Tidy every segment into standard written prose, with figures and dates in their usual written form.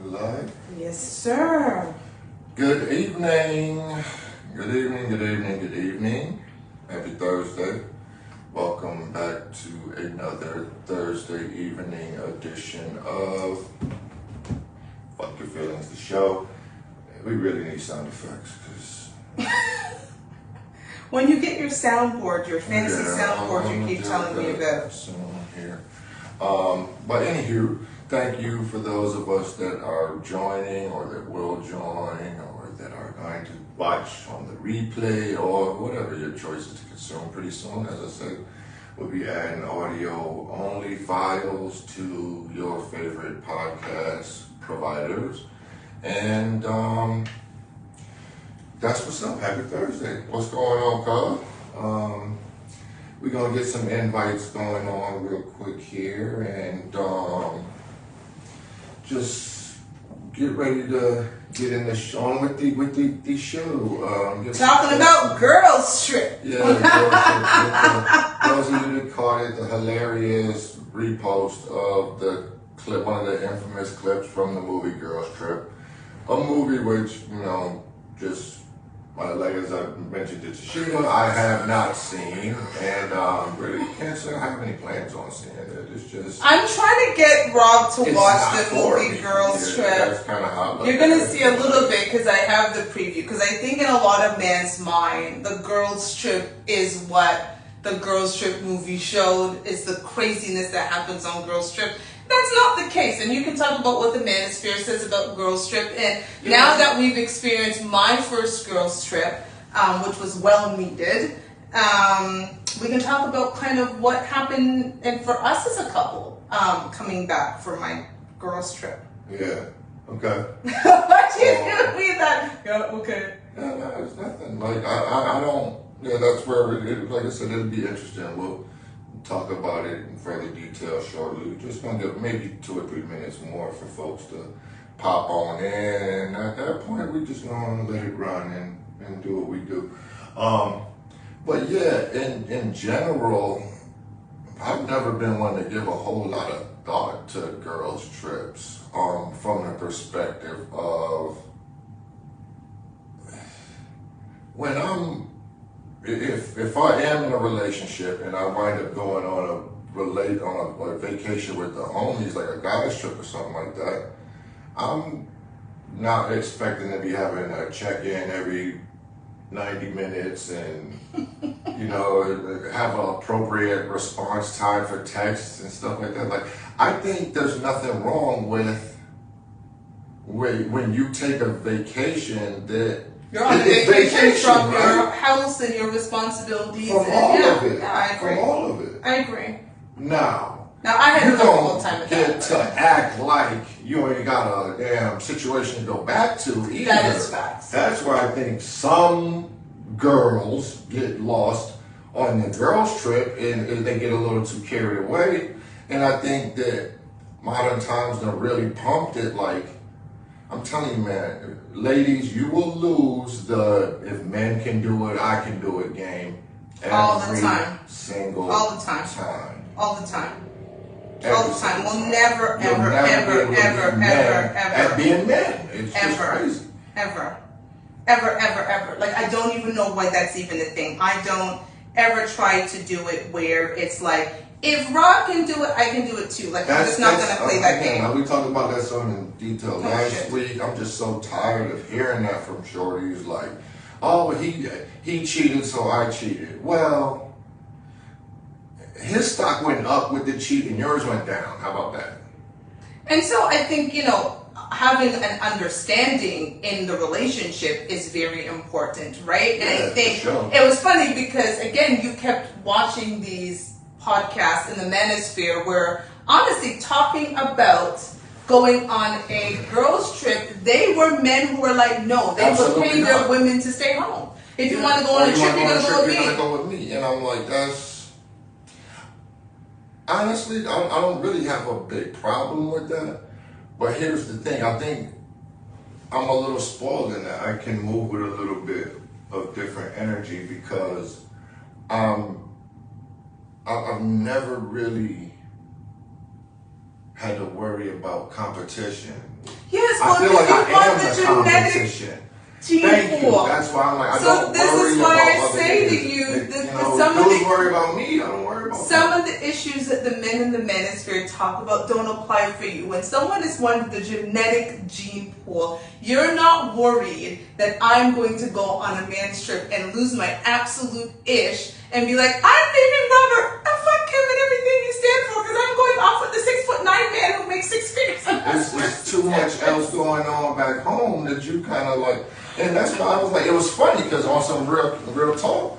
Live? Yes, sir. Good evening. Good evening, good evening, good evening. Happy Thursday. Welcome back to another Thursday evening edition of Fuck Your Feelings, the show. We really need sound effects because... When you get your soundboard, your fancy soundboard you keep telling me about. Here. But anywho, thank you for those of us that are joining or that will join or that are going to watch on the replay or whatever your choice is to consume pretty soon. As I said, we'll be adding audio only files to your favorite podcast providers. And that's what's up. Happy Thursday. What's going on, cuz? We're going to get some invites going on real quick here and just get ready to get in the on with the show. Talking about Girls Trip. Yeah, Girls Trip. Those of you that caught it, the hilarious repost of the clip, one of the infamous clips from the movie Girls Trip. A movie which, just... like as I mentioned to Toshiba, I have not seen, and really can't say I have any plans on seeing it. It's just... I'm trying to get Rob to watch the movie Girls Trip. That's kind of how you're going to see a little bit because I have the preview. Because I think in a lot of man's mind, the Girls Trip is what the Girls Trip movie showed, is the craziness that happens on Girls Trip. That's not the case, and you can talk about what the manosphere says about Girls Trip. And now that we've experienced my first Girls Trip, which was well needed, we can talk about kind of what happened, and for us as a couple, coming back for my Girls Trip. Yeah. Okay. What you do with that? Yeah. Okay. No, it's nothing. Like I don't. Yeah, that's where like I said, it'll be interesting. We'll talk about it in further detail shortly. We're just going to give maybe 2 or 3 minutes more for folks to pop on in. And at that point, we're just going to let it run and do what we do. But yeah, in general, I've never been one to give a whole lot of thought to girls' trips from the perspective of when if I am in a relationship and I wind up going on a vacation with the homies, like a guys trip or something like that, I'm not expecting to be having a check-in every 90 minutes and, have an appropriate response time for texts and stuff like that. Like, I think there's nothing wrong with when you take a vacation that you're on a vacation from your house and your responsibilities. From all of it. Yeah, I agree. From all of it. I agree. Now I had a difficult time with that. You don't get to act like you ain't got a damn situation to go back to either. That is facts. That's why I think some girls get lost on the girls trip and they get a little too carried away. And I think that modern times done really pumped it. Like, I'm telling you, man, ladies, you will lose the if men can do it, I can do it game. All the time. All the time. All the time. We'll never, ever at being men. It's just crazy. Ever. Like, I don't even know why that's even a thing. I don't ever try to do it where it's like, if Rob can do it, I can do it too. Like, I'm just not going to play that game. We talked about that some in detail last week. I'm just so tired of hearing that from shorties. Like, oh, he cheated, so I cheated. Well, his stock went up with the cheat and yours went down. How about that? And so I think, having an understanding in the relationship is very important, right? And I think it was funny because, again, you kept watching these podcasts in the manosphere where, honestly, talking about going on a girls' trip, they were men who were like, no, they would pay their women to stay home. If you want to go on a trip, you're going to go with me. You're going to go with me. And I'm like, that's... Honestly, I don't really have a big problem with that. But here's the thing. I think I'm a little spoiled in that I can move with a little bit of different energy because I've never really had to worry about competition. Yes, I feel like I am the genetic competition. gene Thank you. pool. That's why I'm like, I So don't this worry is why about I other say to niggas. you, Some of the worry about me. I don't worry about some of the issues that the men in the manosphere talk about don't apply for you. When someone is one of the genetic gene pool, you're not worried that I'm going to go on a man's trip and lose my absolute ish and be like, I'm leaving Robert. I fuck him and everything you stand for because I'm going off with the 6'9" man who makes 6 figures. It's too much else going on back home that you kind of like, and that's why I was like, it was funny because on some real talk,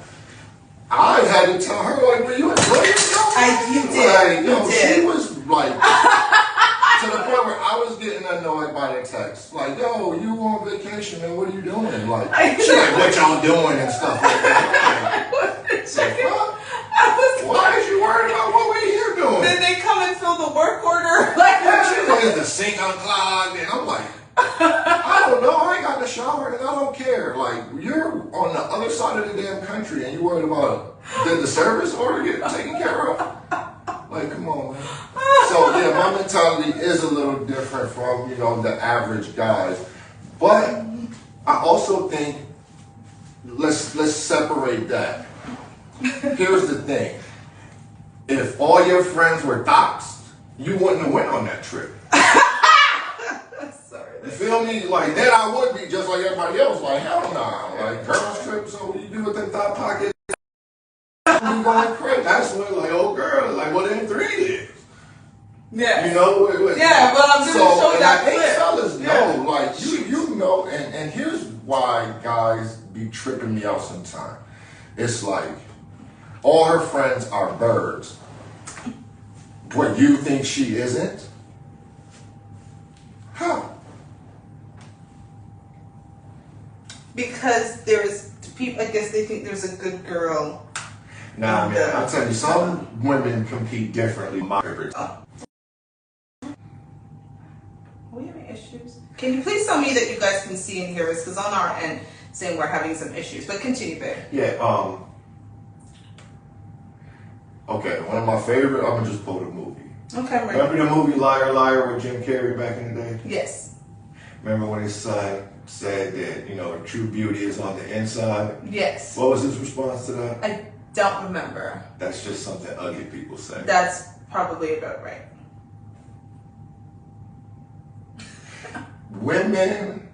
I had to tell her like, were you enjoying yourself? You did. Like, she was like, to the point where I was getting annoyed by the text. Like, yo, you on vacation and what are you doing? Like, she's like, what y'all doing and stuff like that. Why is you worried about what we're here doing? Then they come and fill the work order. Like, she's like, is the sink unclogged? And I'm like, I don't know. I ain't got the shower and I don't care. Like, you're on the other side of the damn country and you worried about did the service order get taken care of? Like, come on, man. So yeah, my mentality is a little different from, the average guys. But I also think let's separate that. Here's the thing. If all your friends were doxxed, you wouldn't have went on that trip. You feel me? Like, then I would be just like everybody else. Like, hell nah. Like, girls trip, so what you do with them thought pockets? You going crazy. That's when, like, old girl, like, what in 3 days? Yeah. Yeah, but I'm going to show that clip. clip. Fellas know, like, you know, and here's why guys be tripping me out sometimes. It's like, all her friends are birds. What, you think she isn't? How? Because there's people, I guess they think there's a good girl. Nah, man, I'll tell you, some women compete differently. We having issues? Can you please tell me that you guys can see and hear us? Because on our end, saying we're having some issues. But continue, babe. Yeah, okay, one of my favorite, I'm gonna just quote a movie. Okay, I'm ready. Remember the movie Liar Liar with Jim Carrey back in the day? Yes. Remember when his son said that, true beauty is on the inside? Yes. What was his response to that? I don't remember. That's just something ugly people say. That's probably about right. Women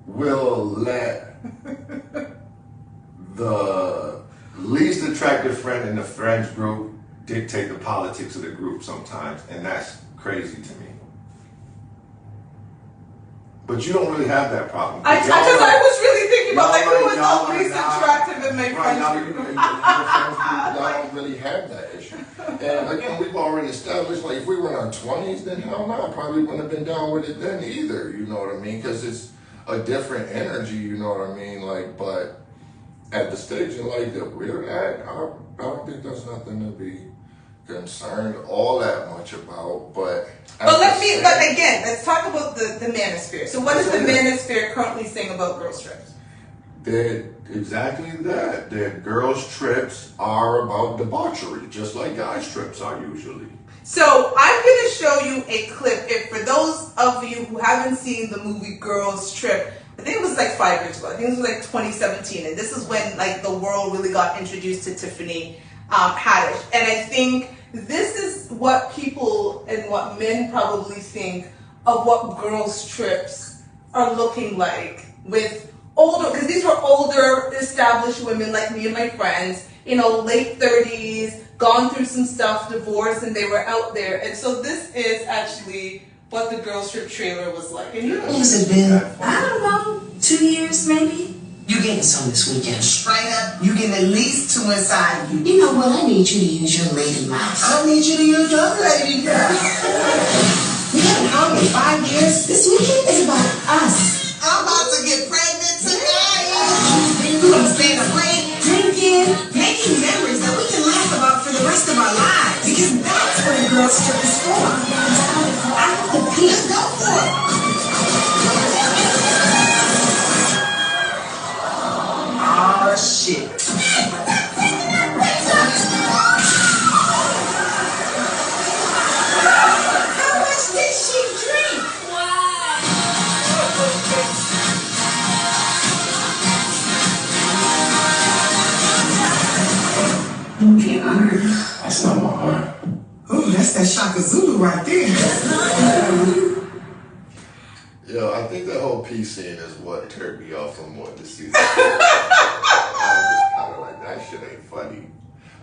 will let the least attractive friend in the friends group dictate the politics of the group sometimes, and that's crazy to me. But you don't really have that problem. Because I was really thinking about who was the least attractive in my friends group. Y'all don't really have that issue. And again, we've already established, like, if we were in our 20s, then hell no, I probably wouldn't have been down with it then either, you know what I mean? Because it's a different energy, you know what I mean? Like, but at the stage in life that we're at, I don't think there's nothing to be concerned all that much about, but again, let's talk about the manosphere. So what is the manosphere currently saying about girls' trips? That exactly that. That girls' trips are about debauchery, just like guys' trips are usually. So I'm going to show you a clip. For those of you who haven't seen the movie Girls' Trip, I think it was like 5 years ago. I think it was like 2017, and this is when like the world really got introduced to Tiffany Haddish. And I think this is what people and what men probably think of what girls' trips are looking like with older, because these were older, established women like me and my friends, late 30s, gone through some stuff, divorced, and they were out there. And so this is actually what the girls' trip trailer was like. And Has it been, I don't know, 2 years maybe? You getting some this weekend. Straight up, you getting at least 2 inside you. You know what? I need you to use your lady mouth. I need you to use your lady mouth. We haven't hung in 5 years. This weekend is about us. I'm about to get pregnant tonight. We're gonna stay in a plane, drinking, making memories that we can laugh about for the rest of our lives. Because that's what a girl's trip is for. I have to pee. Let's go for it. Oh, shit. that Shaka Zulu right there. Yo, I think the whole peace scene is what turned me off from wanting to see that. I was just kind of like, that shit ain't funny.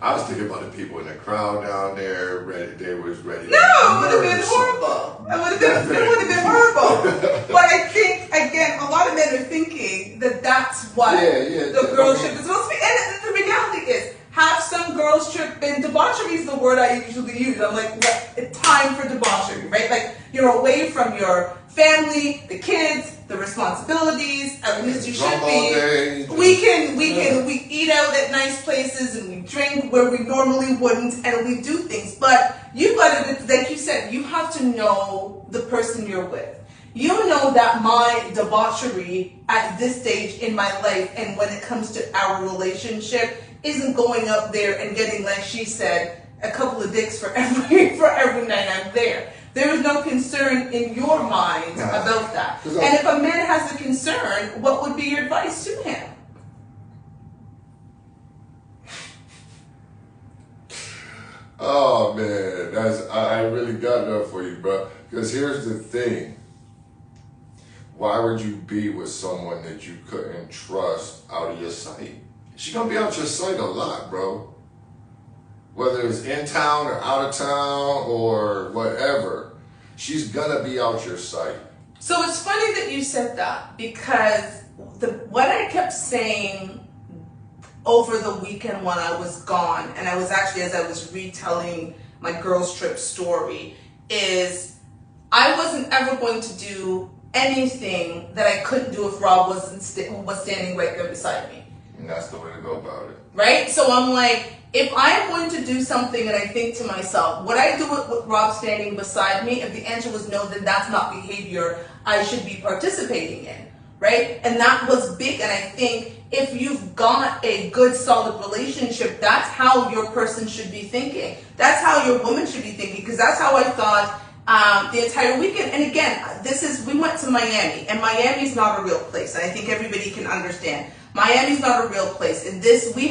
I was thinking about the people in the crowd down there, they was ready. No, it would have been horrible. It would have been horrible. But I think, again, a lot of men are thinking that that's what the girls trip is supposed to be. And the reality is, have some girls trip, and debauchery is the word I usually use. I'm like, what? Time for debauchery, right? Like, you're away from your family, the kids, the responsibilities, at least you should be. We eat out at nice places and we drink where we normally wouldn't, and we do things. But you gotta, like you said, you have to know the person you're with. You know that my debauchery at this stage in my life, and when it comes to our relationship, isn't going up there and getting, like she said, a couple of dicks for every night I'm there. There is no concern in your mind about that. And if a man has a concern, what would be your advice to him? Oh man, I really got that for you, bro. Because here's the thing. Why would you be with someone that you couldn't trust out of your sight? She's gonna be out your sight a lot, bro. Whether it's in town or out of town or whatever, she's gonna be out your sight. So it's funny that you said that, because what I kept saying over the weekend when I was gone, and I was actually, as I was retelling my girls trip story, is I wasn't ever going to do anything that I couldn't do if Rob was standing right there beside me. And that's the way to go about it. Right? So I'm like, if I'm going to do something and I think to myself, would I do it with Rob standing beside me? If the answer was no, then that's not behavior I should be participating in. Right? And that was big. And I think if you've got a good, solid relationship, that's how your person should be thinking. That's how your woman should be thinking. Because that's how I thought the entire weekend. And again, we went to Miami, and Miami's not a real place. And I think everybody can understand. Miami's not a real place. And me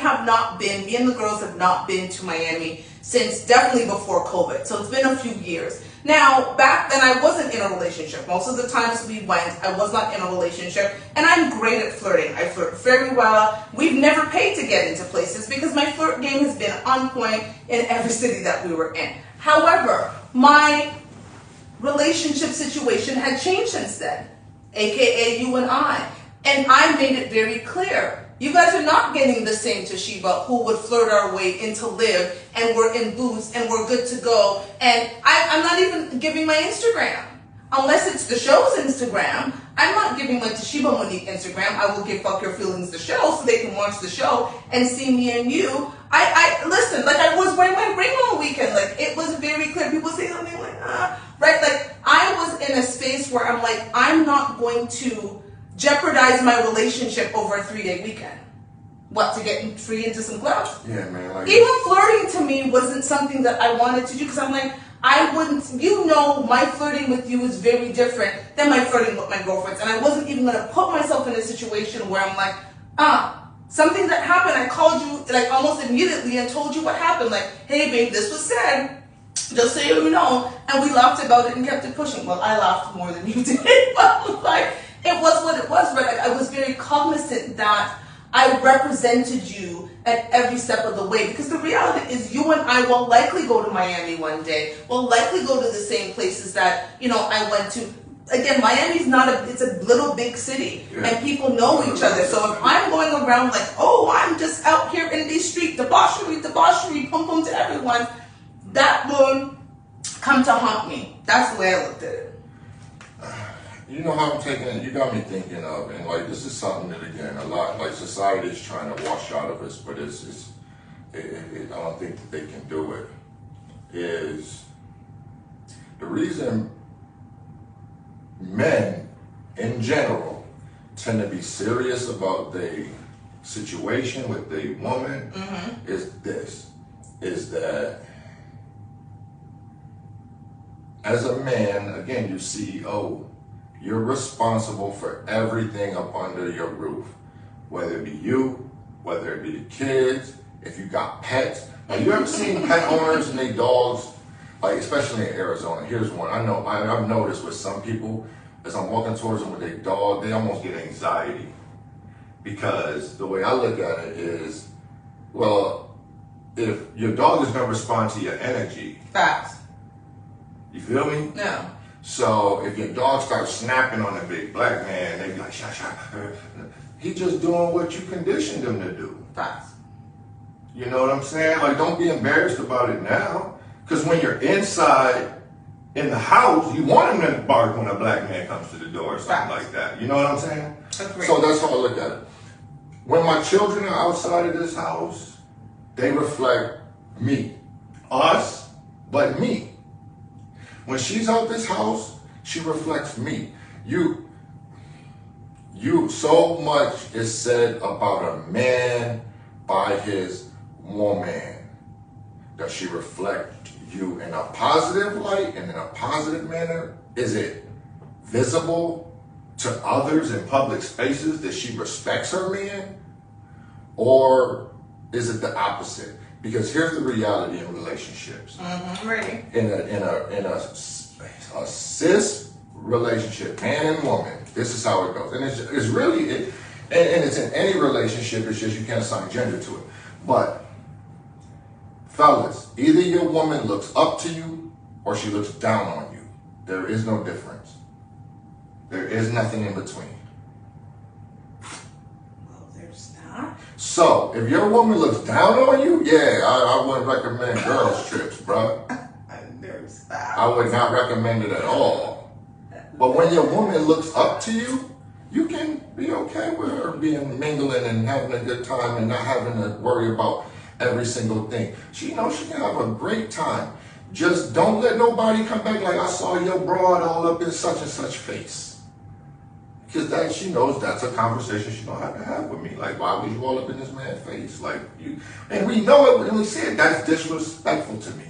and the girls have not been to Miami since definitely before COVID. So it's been a few years. Now, back then I wasn't in a relationship. Most of the times we went, I was not in a relationship. And I'm great at flirting. I flirt very well. We've never paid to get into places because my flirt game has been on point in every city that we were in. However, my relationship situation had changed since then, aka you and I. And I made it very clear. You guys are not getting the same Toshiba who would flirt our way into live, and we're in booths and we're good to go. And I'm not even giving my Instagram. Unless it's the show's Instagram, I'm not giving my Toshiba Monique Instagram. I will give Fuck Your Feelings the show so they can watch the show and see me and you. Listen, like I was wearing my ring all weekend. Like it was very clear. People say something like, right? Like I was in a space where I'm like, I'm not going to jeopardize my relationship over a 3-day weekend. What, to get free into some clubs? Yeah, man. Like even flirting to me wasn't something that I wanted to do, because I'm like, I wouldn't, my flirting with you is very different than my flirting with my girlfriends. And I wasn't even going to put myself in a situation where I'm like, something that happened, I called you like almost immediately and told you what happened. Like, hey babe, this was said, just so you know. And we laughed about it and kept it pushing. Well, I laughed more than you did, but like, it was what it was, right? Like, I was very cognizant that I represented you at every step of the way, because the reality is you and I will likely go to Miami one day. We'll likely go to the same places that, I went to. Again, Miami's it's a little big city, and people know each other. So if I'm going around like, oh, I'm just out here in the street, debauchery, pum pum to everyone, that will come to haunt me. That's the way I looked at it. You know how I'm taking it? You got me thinking of, and like this is something that again a lot like society is trying to wash out of us, but I don't think that they can do it. Is the reason men in general tend to be serious about their situation with their woman is that as a man, again, you CEO. You're responsible for everything up under your roof, whether it be you, whether it be the kids, if you got pets. Have you ever seen pet owners and their dogs like especially in Arizona. Here's one. I know I've noticed with some people, as I'm walking towards them with their dog, they almost get anxiety. Because the way I look at it is, well, if your dog is going to respond to your energy. Facts. You feel me? No. So if your dog starts snapping on a big black man, they be like, shut. He just doing what you conditioned him to do. Facts. You know what I'm saying? Like, don't be embarrassed about it now. Because when you're inside in the house, you want him to bark when a black man comes to the door or something like that. You know what I'm saying? Agreed. So that's how I look at it. When my children are outside of this house, they reflect me. Us, but me. When she's out this house, she reflects me. You, so much is said about a man by his woman. Does she reflect you in a positive light and in a positive manner? Is it visible to others in public spaces that she respects her man? Or is it the opposite? Because here's the reality in relationships. Mm-hmm. Ready. In a cis relationship, man and woman, this is how it goes. And it's really, and it's in any relationship, it's just you can't assign gender to it. But fellas, either your woman looks up to you or she looks down on you. There is no difference. There is nothing in between. Well, there's not. So, if your woman looks down on you, yeah, I wouldn't recommend girls trips, bro. There's that. I would not recommend it at all. But when your woman looks up to you, you can be okay with her being mingling and having a good time and not having to worry about every single thing. She knows she can have a great time. Just don't let nobody come back like, I saw your broad all up in such and such face. Because that she knows that's a conversation she don't have to have with me. Like, why was you all up in this man's face? Like, you, and we know it when we see it. That's disrespectful to me.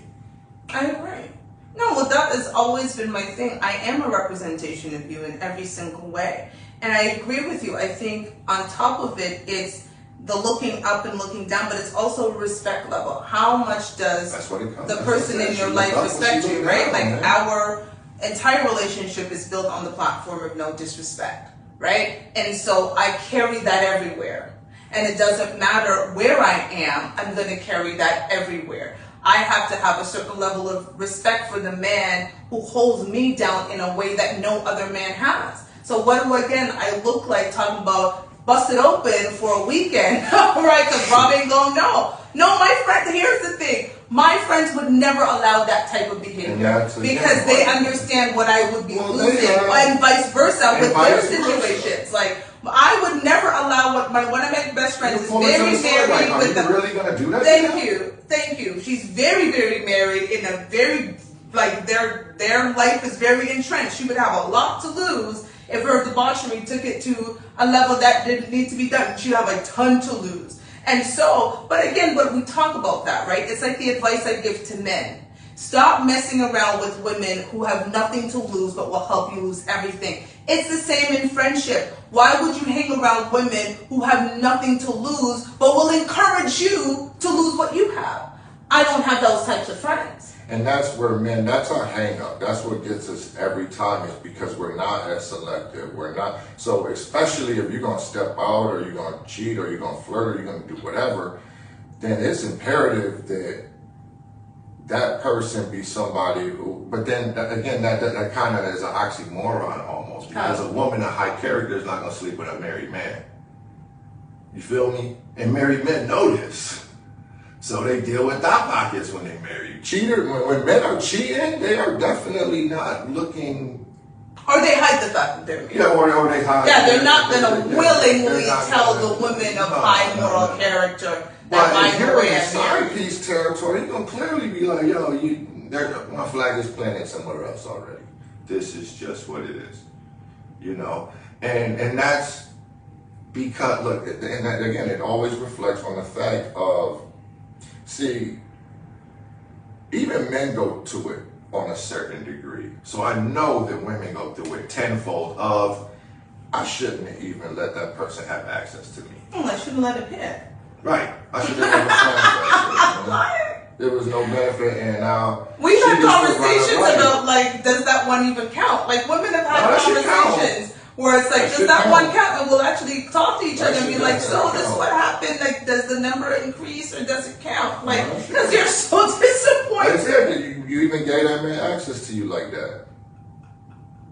I agree. No, well, that has always been my thing. I am a representation of you in every single way. And I agree with you. I think on top of it, it's the looking up and looking down, but it's also a respect level. How much does the person in your life respect you, right? Like our entire relationship is built on the platform of no disrespect, right? And so I carry that everywhere. And it doesn't matter where I am, I'm going to carry that everywhere. I have to have a certain level of respect for the man who holds me down in a way that no other man has. So what do, again, I look like talking about busted open for a weekend, right? Because Rob ain't gonna know. No, my friend, here's the thing. My friends would never allow that type of behavior because they understand what I would be losing, and vice versa with their situations. Like, I would never allow one of my best friends is very married with them. Really gonna do that? Thank you. She's very, very married in a very, like, their life is very entrenched. She would have a lot to lose if her debauchery took it to a level that didn't need to be done. She'd have a ton to lose. And so, but again, when we talk about that, right, it's like the advice I give to men. Stop messing around with women who have nothing to lose but will help you lose everything. It's the same in friendship. Why would you hang around women who have nothing to lose but will encourage you to lose what you have? I don't have those types of friends. And that's where men, that's our hang up. That's what gets us every time, is because we're not as selective. We're not. So especially if you're going to step out or you're going to cheat or you're going to flirt or you're going to do whatever, then it's imperative that that person be somebody who, but then again, that kind of is an oxymoron almost, because a woman of high character is not going to sleep with a married man. You feel me? And married men know this. So they deal with thought pockets when they marry. When men are cheating, they are definitely not looking. Or they hide the fact that they're married. Yeah, or they hide. Yeah, they're not going to willingly tell the women of high moral character that if you're in side piece territory, you're going to clearly be like, yo, my flag is planted somewhere else already. This is just what it is. You know? And that's because, look, and that, again, it always reflects on the fact of, see, even men go to it on a certain degree. So I know that women go through it tenfold of, I shouldn't even let that person have access to me. I shouldn't let it hit. Right. I should have never planned that shit. there was no benefit, and now we've she had just was conversations running right. about like, does that one even count? Like women have had No, that should conversations where it's like, That does should that count. one count? And we'll actually talk to each That other and be should like, so definitely this is count. what happened. Like, does the number increase or does it count? Like, that should because you're so Like I disappointed. said, you even gave that man access to you like that.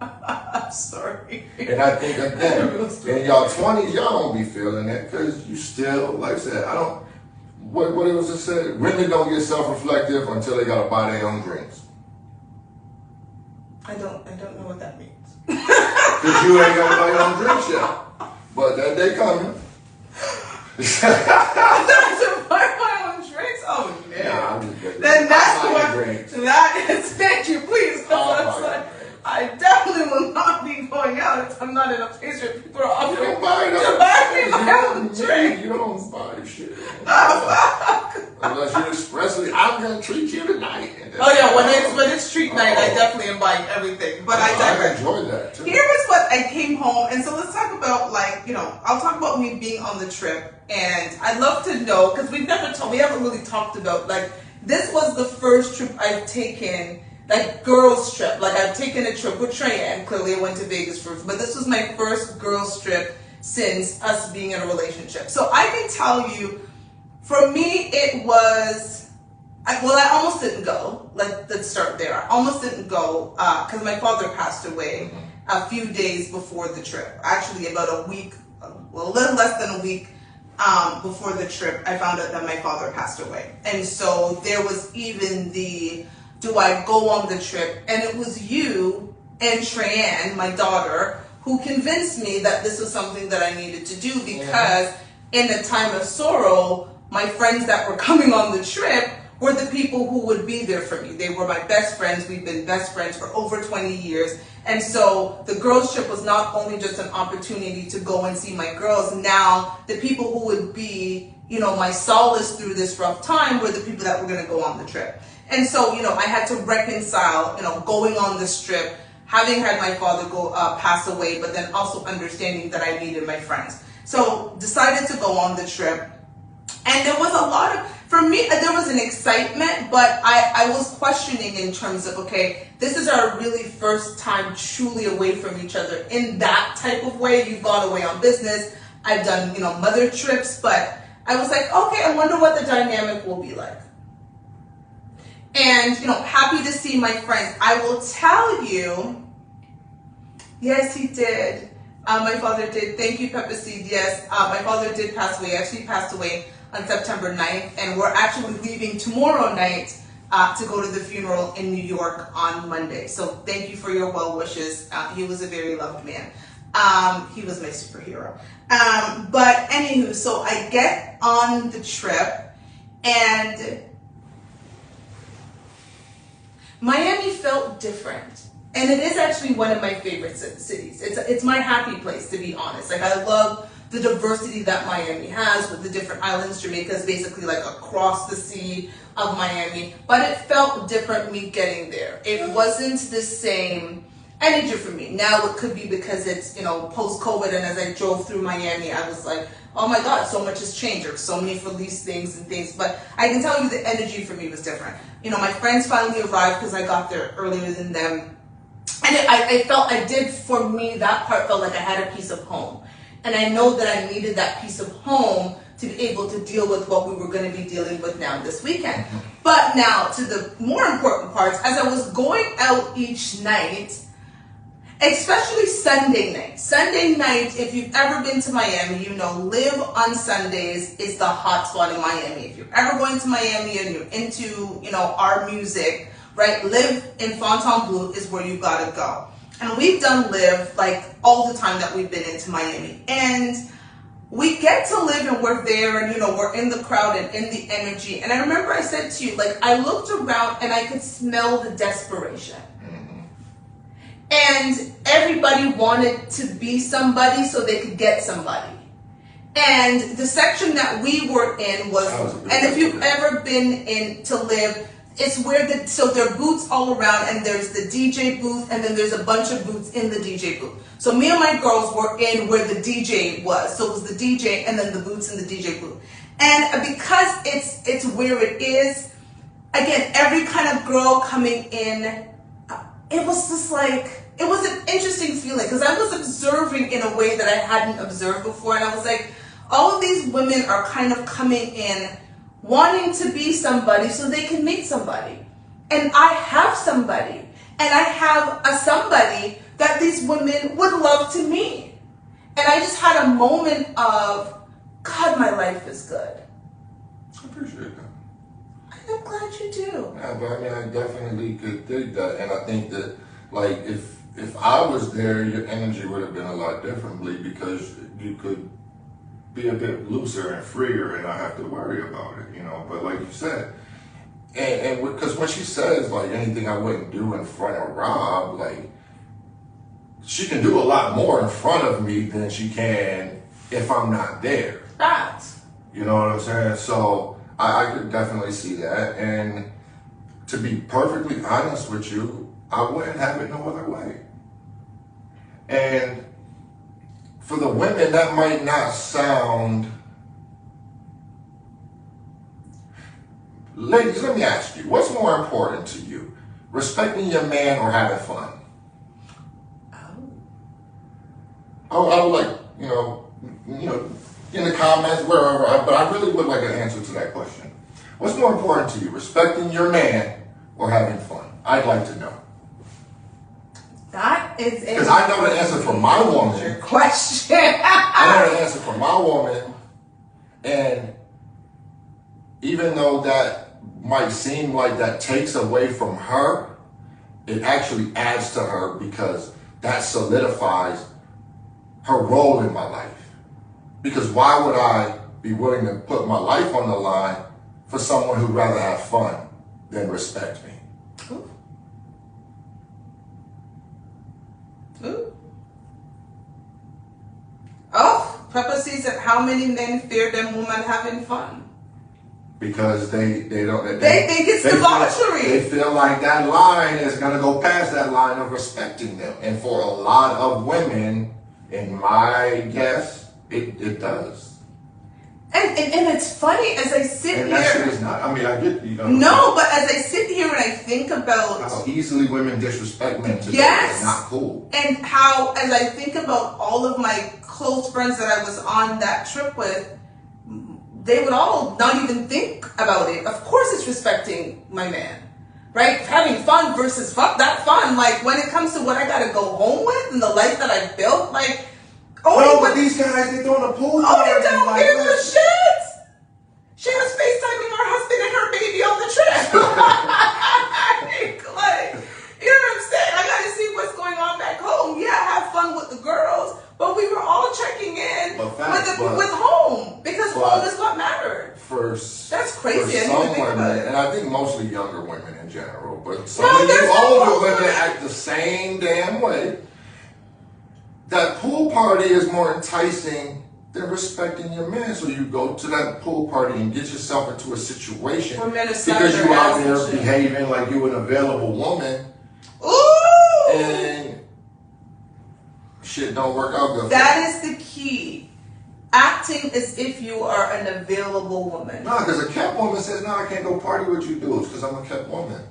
I'm sorry. And I think again, in y'all 20s, y'all don't be feeling it because you still, like I said, I don't. What it was just said, women don't get self-reflective until they gotta buy their own drinks. I don't know what that means. Cause you ain't gonna buy your own drinks yet. But that day coming. To buy my own drinks? Oh no. Nah, I'm just kidding. Then that's I'll buy what. your drinks. That is. Thank you, please. I'll That's buy your like, drinks. I definitely will not be going out if I'm not in a place where people are You offering don't buy to buy me my own You drink. don't buy shit. Oh, fuck. Unless you expressly, I'm gonna treat you tonight. And then- Oh yeah, when it's treat night, I definitely invite everything. But I I digress. enjoy that too. Here is what I came home, and so let's talk about I'll talk about me being on the trip, and I'd love to know because we haven't really talked about this was the first trip I've taken, like girls trip. Like I've taken a trip with Cheyenne. Clearly, I went to Vegas first, but this was my first girls trip since us being in a relationship. So I can tell you, for me, it was. I almost didn't go. Let's start there. I almost didn't go because my father passed away a few days before the trip. Actually, about a week, a little less than a week before the trip, I found out that my father passed away. And so there was even do I go on the trip? And it was you and Cheyenne, my daughter, who convinced me that this was something that I needed to do because in a time of sorrow, my friends that were coming on the trip were the people who would be there for me. They were my best friends. We've been best friends for over 20 years. And so the girls trip was not only just an opportunity to go and see my girls. Now the people who would be, my solace through this rough time were the people that were going to go on the trip. And so, I had to reconcile, going on this trip, having had my father pass away, but then also understanding that I needed my friends. So decided to go on the trip. And there was a lot of, for me, there was an excitement, but I was questioning in terms of, okay, this is our really first time truly away from each other in that type of way. You've gone away on business. I've done, mother trips, but I was like, okay, I wonder what the dynamic will be like. And, happy to see my friends. I will tell you, yes, he did. My father did. Thank you, Pepper Seed. Yes, my father did pass away. Actually passed away on September 9th, and we're actually leaving tomorrow night to go to the funeral in New York on Monday. So thank you for your well wishes. He was a very loved man. He was my superhero. But anywho, so I get on the trip, and Miami felt different. And it is actually one of my favorite cities. It's my happy place, to be honest. Like, I love the diversity that Miami has with the different islands. Jamaica is basically like across the sea of Miami. But it felt different me getting there. It wasn't the same energy for me. Now it could be because it's, post-COVID, and as I drove through Miami, I was like, oh my God, so much has changed. There's so many release things and things. But I can tell you the energy for me was different. My friends finally arrived because I got there earlier than them. And for me, that part felt like I had a piece of home. And I know that I needed that piece of home to be able to deal with what we were going to be dealing with now this weekend. But now to the more important parts, as I was going out each night, especially Sunday night. Sunday night, if you've ever been to Miami, Live on Sundays is the hot spot in Miami. If you're ever going to Miami and you're into, our music, right? Live in Fontainebleau is where you gotta go. And we've done Live all the time that we've been into Miami. And we get to Live and we're there and, we're in the crowd and in the energy. And I remember I said to you, I looked around and I could smell the desperation. And everybody wanted to be somebody so they could get somebody. And the section that we were in was, and if you've ever been in to Live, it's where so there are booths all around, and there's the DJ booth, and then there's a bunch of booths in the DJ booth. So me and my girls were in where the DJ was. So it was the DJ and then the booths in the DJ booth. And because it's where it is, again, every kind of girl coming in, it was just like, it was an interesting feeling because I was observing in a way that I hadn't observed before. And I was like, all of these women are kind of coming in wanting to be somebody so they can meet somebody. And I have somebody. And I have a somebody that these women would love to meet. And I just had a moment of, God, my life is good. I appreciate that. I'm glad you do. Yeah, but I mean, I definitely could dig that. And I think that, like, if I was there, your energy would have been a lot differently because you could be a bit looser and freer and not have to worry about it, you know. But like you said, and because when she says, like, anything I wouldn't do in front of Rob, like, she can do a lot more in front of me than she can if I'm not there. Facts. You know what I'm saying? So I could definitely see that. And to be perfectly honest with you, I wouldn't have it no other way. And for the women, that might not sound... Ladies, let me ask you, what's more important to you? Respecting your man or having fun? I would like, you know, in the comments, wherever, but I really would like an answer to that question. What's more important to you, respecting your man or having fun? I'd like to know. That is because I know the answer for my woman. Question. I know the answer for my woman, and even though that might seem like that takes away from her, it actually adds to her because that solidifies her role in my life. Because why would I be willing to put my life on the line for someone who'd rather have fun than respect me? Ooh. Ooh. Oh, Pepper sees that how many men fear them women having fun. Because they don't... They think it's debauchery. They feel like that line is going to go past that line of respecting them. And for a lot of women, in my guess, it does. And it's funny as I sit and here... that shit is not... I mean, I get... You know, no, but as I sit here and I think about... how easily women disrespect men today yes, is not cool. And how, as I think about all of my close friends that I was on that trip with, they would all not even think about it. Of course it's respecting my man, right? Having fun versus fuck that fun. Like, when it comes to what I gotta go home with and the life that I built, like... Oh, but these guys, they throwing a pool party. Oh, they don't give a shit! She was FaceTiming her husband and her baby on the trip. like, you know what I'm saying? I gotta see what's going on back home. Yeah, have fun with the girls, but we were all checking in with home because home is what mattered. That's crazy. For some women, and I think mostly younger women in general, but some of you older women act the same damn way. That pool party is more enticing than respecting your man. So you go to that pool party and get yourself into a situation because you out there behaving like you an available woman. Ooh! And shit don't work out good. That is the key. Acting as if you are an available woman. No, because a kept woman says, no, I can't go party with you dudes because I'm a kept woman.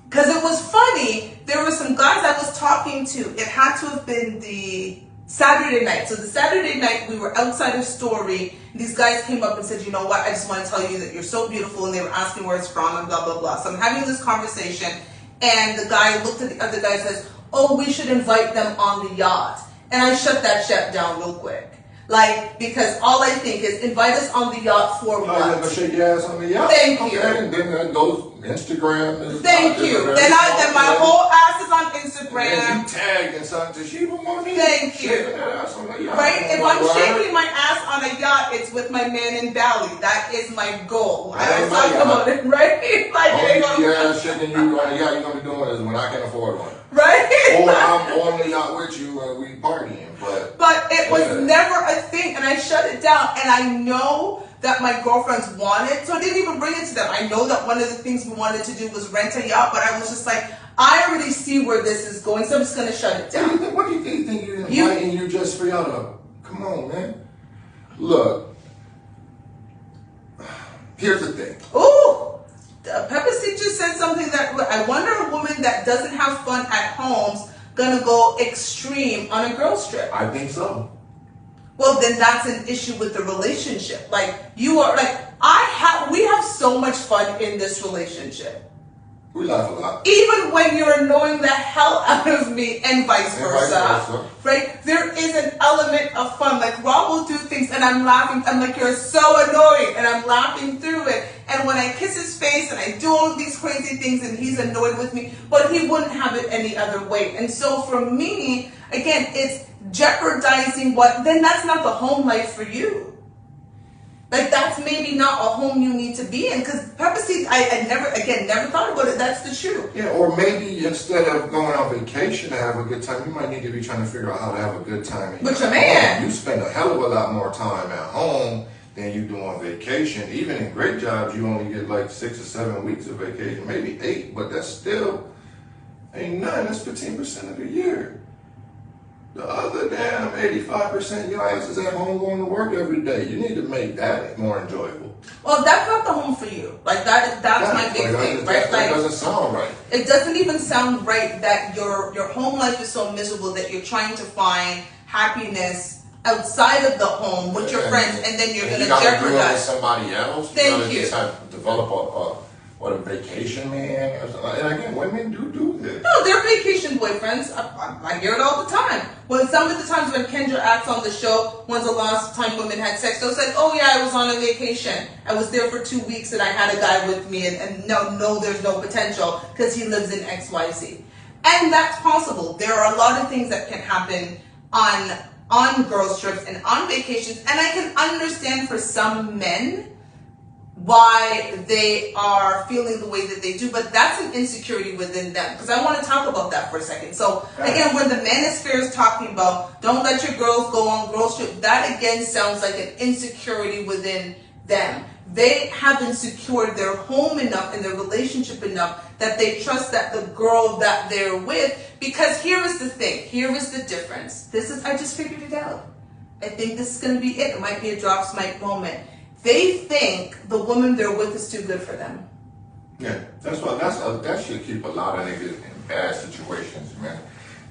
Because it was funny, there were some guys I was talking to. It had to have been the Saturday night. So the Saturday night, we were outside of Story. These guys came up and said, you know what, I just want to tell you that you're so beautiful. And they were asking where it's from and blah, blah, blah. So I'm having this conversation. And the guy looked at the other guy and says, oh, we should invite them on the yacht. And I shut that shit down real quick. Like, because all I think is invite us on the yacht for what? Oh, you're gonna shake your ass on the yacht? Thank you. And then that goes Instagram. Thank you. Then my whole ass is on Instagram. And you tagged and something. Toshiba money. Thank you. Shaking that ass on the yacht. Right? If I'm shaking my ass on a yacht, it's with my man in Bali. That is my goal. I talk about it, right? Like, only ass shaking you on the yacht you're gonna be doing is when I can afford one. Right? Or I'm on the yacht with you and we partying. But it was never a thing, and I shut it down. And I know that my girlfriends wanted, so I didn't even bring it to them. I know that one of the things we wanted to do was rent a yacht, but I was just like, I already see where this is going, so I'm just going to shut it down. What do you think you're inviting you just for y'all to... Come on, man. Look. here's the thing. Ooh, Pepper C just said something that I wonder a woman that doesn't have fun at home's gonna go extreme on a girl's trip. I think so. Well, then that's an issue with the relationship. Like you are like we have so much fun in this relationship. We laugh a lot. Even when you're annoying the hell out of me and vice versa. Right? There is an element of fun. Like Rob will do things and I'm laughing. I'm like, you're so annoying, and I'm laughing through it. And when I kiss his face and I do all of these crazy things and he's annoyed with me, but he wouldn't have it any other way. And so for me, again, it's jeopardizing then that's not the home life for you. Like that's maybe not a home you need to be in, because Pepper Seed, I never thought about it. That's the truth. Yeah, or maybe instead of going on vacation to have a good time, you might need to be trying to figure out how to have a good time. With your man. You spend a hell of a lot more time at home than you do on vacation. Even in great jobs, you only get like 6 or 7 weeks of vacation, maybe 8, but that's still ain't nothing. That's 15% of the year. The other damn 85%, your ass is at home going to work every day. You need to make that more enjoyable. Well, that's not the home for you. Like that's my big thing, right? That doesn't sound right. It doesn't even sound right that your home life is so miserable that you're trying to find happiness outside of the home with your friends, and then you're going to jeopardize. Do it with somebody else. Thank you. Just develop a vacation man. And again, women do this. No, they're vacation boyfriends. I hear it all the time. When some of the times when Kendra acts on the show, when's the last time women had sex? They'll say, oh yeah, I was on a vacation. I was there for 2 weeks and I had a guy with me, and no, there's no potential because he lives in XYZ. And that's possible. There are a lot of things that can happen on girls' trips and on vacations. And I can understand for some men why they are feeling the way that they do, but that's an insecurity within them, because I want to talk about that for a second. So again, when the manosphere is talking about don't let your girls go on girls trip, that again sounds like an insecurity within them. They haven't secured their home enough and their relationship enough that they trust that the girl that they're with, because here is the thing, here is the difference. I just figured it out. I think this is going to be it. It might be a drop mic moment. They think the woman they're with is too good for them. Yeah, that should keep a lot of niggas in bad situations, man.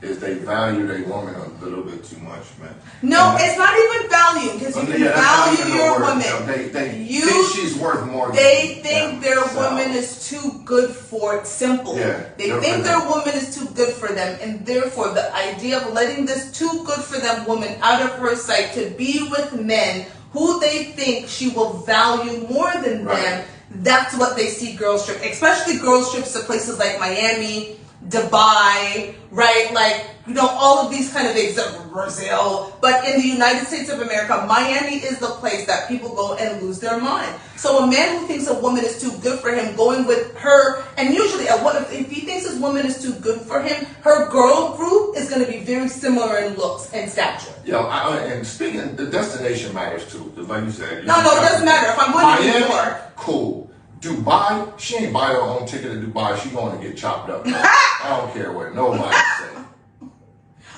Is they value their woman a little bit too much, man. No, it's not even value, because you can value your woman. They think she's worth more. They think their woman is too good for it. Simple. Yeah, they think their woman is too good for them, and therefore the idea of letting this too good for them woman out of her sight to be with men who they think she will value more than them, that's what they see girls trip. Especially girls trips to places like Miami, Dubai, right? Like, all of these kind of things, Brazil. But in the United States of America, Miami is the place that people go and lose their mind. So a man who thinks a woman is too good for him, going with her, and usually if he thinks his woman is too good for him, her girl group is going to be very similar in looks and stature. And speaking, the destination matters too. Like you said. No, it doesn't matter. If I'm going to New York, cool. Dubai, she ain't buy her own ticket to Dubai. She going to get chopped up. I don't care what nobody say.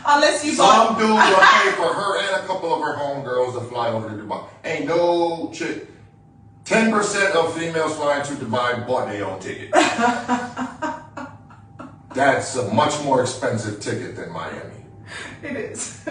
Unless you some dude will pay for her and a couple of her homegirls to fly over to Dubai. Ain't no chick. 10% of females flying to Dubai bought their own ticket. That's a much more expensive ticket than Miami. It is.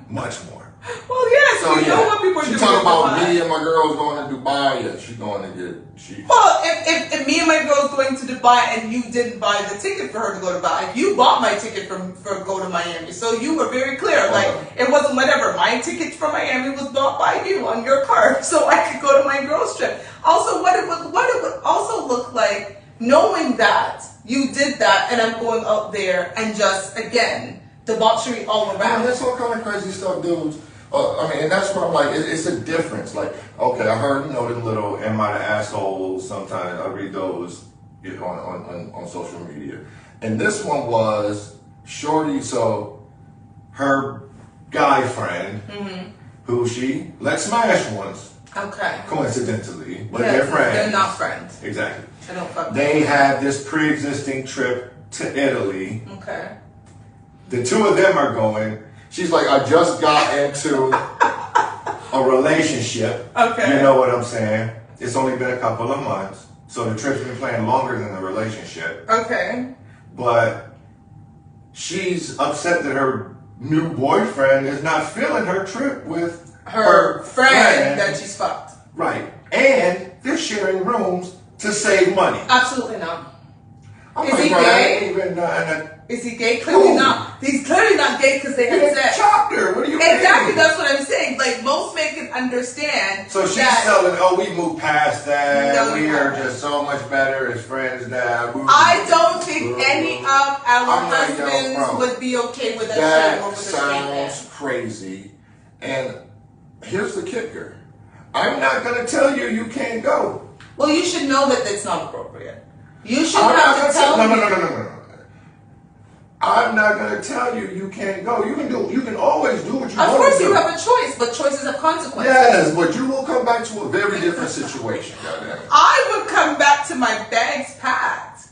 Much more. Well, yes, so, you know what people are doing. She talking about me and my girls going to Dubai. Yeah, she going to get. Well, if me and my girls going to Dubai and you didn't buy the ticket for her to go to Dubai, you bought my ticket for go to Miami. So you were very clear. Like it wasn't whatever. My ticket for Miami was bought by you on your card, so I could go to my girls trip. Also, what it would also look like knowing that you did that, and I'm going up there and just again debauchery all around. That's all kind of crazy stuff, dudes. And that's what I'm like, it's a difference. Like, okay, I heard, them little am I the asshole sometimes. I read those on social media. And this one was shorty, so her guy friend, who she let smash once. Okay. Coincidentally, but they're friends. They're not friends. Exactly. I don't fuck with They had this pre-existing trip to Italy. Okay. The two of them are going. She's like, I just got into a relationship. Okay. You know what I'm saying? it's only been a couple of months, so the trip's been playing longer than the relationship. Okay. But she's upset that her new boyfriend is not feeling her trip with Her friend that she's fucked. Right. And they're sharing rooms to save money. Absolutely not. I'm Is like, he bro, gay? Is he gay? Clearly not. He's clearly not gay because they had sex. Chopped her. What do you Exactly, mean? that's what I'm saying. Like, most men can understand. So she's that telling, oh, we moved past that. No, we you are haven't. just so much better as friends now. I don't think any of our I'm like, yo, husbands bro, would be okay with us that sharing over the straight man. sounds crazy. And here's the kicker. I'm not going to tell you you can't go. Well, you should know that that's not appropriate. You should I'm have not to gonna tell me. No. I'm not going to tell you you can't go. You can always do what you want to do. Of course you have a choice, but choices have consequences. Yes, but you will come back to a very different situation, goddamn it. I would come back to my bags packed.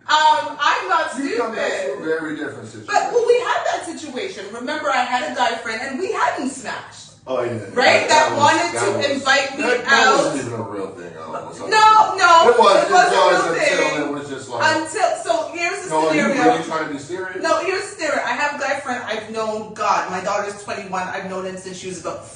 I'm not You come back to a stupid. very different situation. But well, we had that situation. Remember, I had a guy friend and we hadn't smashed. Oh yeah. Right? That wanted to invite me that out. wasn't even a real thing. No, It was it wasn't a real until thing. it was just like. So here's the No, are you scenario. really trying to be serious? No, here's the scenario. I have a guy friend I've known, God, my daughter's 21. I've known him since she was about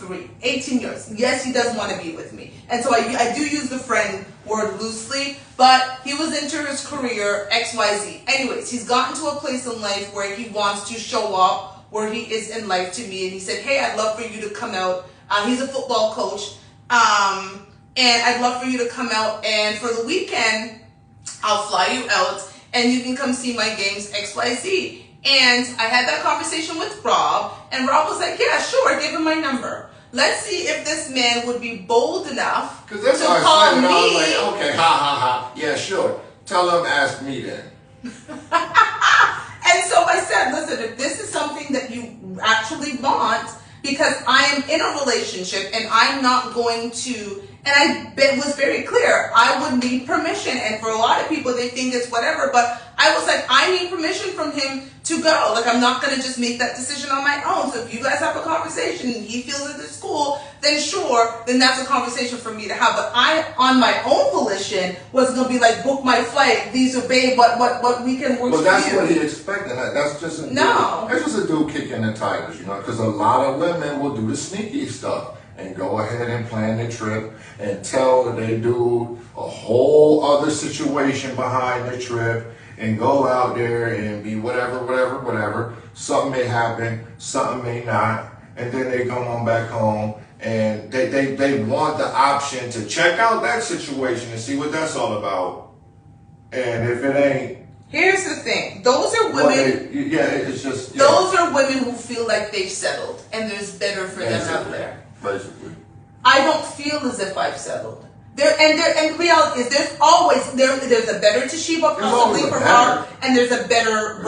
18 years. Yes, he does want to be with me. And so I do use the friend word loosely, but he was into his career, XYZ. Anyways, he's gotten to a place in life where he wants to show up where he is in life to me. And he said, hey, I'd love for you to come out. He's a football coach. And I'd love for you to come out, and for the weekend, I'll fly you out, and you can come see my games, XYZ. And I had that conversation with Rob, and Rob was like, yeah, sure, give him my number. Let's see if this man would be bold enough to Because that's how call I said it. me. I was like, okay, ha. Yeah, sure. Tell him, ask me then. And so I said, listen, if this is something that you actually want, because I am in a relationship and I'm not going to, and I was very clear, I would need permission. And for a lot of people, they think it's whatever, but I was like, I need permission from him to go. Like, I'm not going to just make that decision on my own. So if you guys have a conversation and he feels that it's cool, then sure, then that's a conversation for me to have. But I, on my own volition, was going to be like, book my flight. These are, babe, what weekend works for you. Well, that's what he expected. That's just a that's just a dude kicking the tires, you know, because a lot of women will do the sneaky stuff and go ahead and plan the trip and tell they do a whole other situation behind the trip and go out there and be whatever. Something may happen, something may not, and then they come on back home and they want the option to check out that situation and see what that's all about. And if it ain't, here's the thing. Those are women. it's just. Yeah. Those are women who feel like they've settled and there's better for them out there. Basically. I don't feel as if I've settled. And the reality is there's a better Toshiba possibly for Rob, and there's a better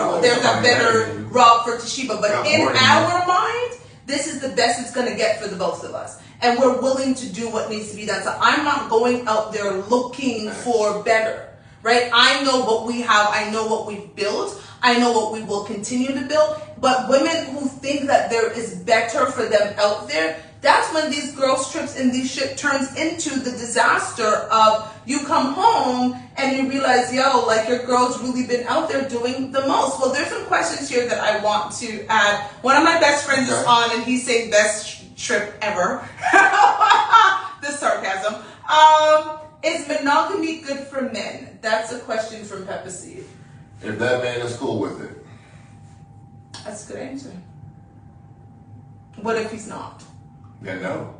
Rob for Toshiba. But in our mind, this is the best it's gonna get for the both of us. And we're willing to do what needs to be done. So I'm not going out there looking for better. Right? I know what we have, I know what we've built, I know what we will continue to build. But women who think that there is better for them out there, that's when these girls trips and these shit turns into the disaster of you come home and you realize, yo, like your girl's really been out there doing the most. Well, there's some questions here that I want to add. One of my best friends is on and he's saying best trip ever. The sarcasm. Is monogamy good for men? That's a question from Peppa Seed. If that man is cool with it. That's a good answer. What if he's not? Then no.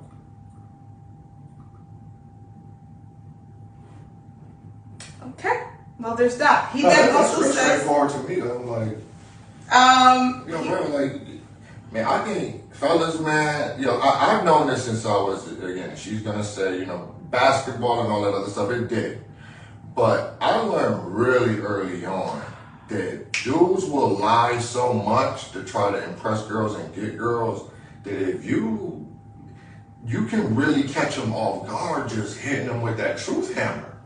Okay. Well, there's that. He then also that's says, straightforward to me. I'm like, you know, bro, like, man, I think fellas, man, you know, I've known this since I was, again, she's gonna say, you know, basketball and all that other stuff, it did. But I learned really early on that dudes will lie so much to try to impress girls and get girls that if you can really catch them off guard just hitting them with that truth hammer.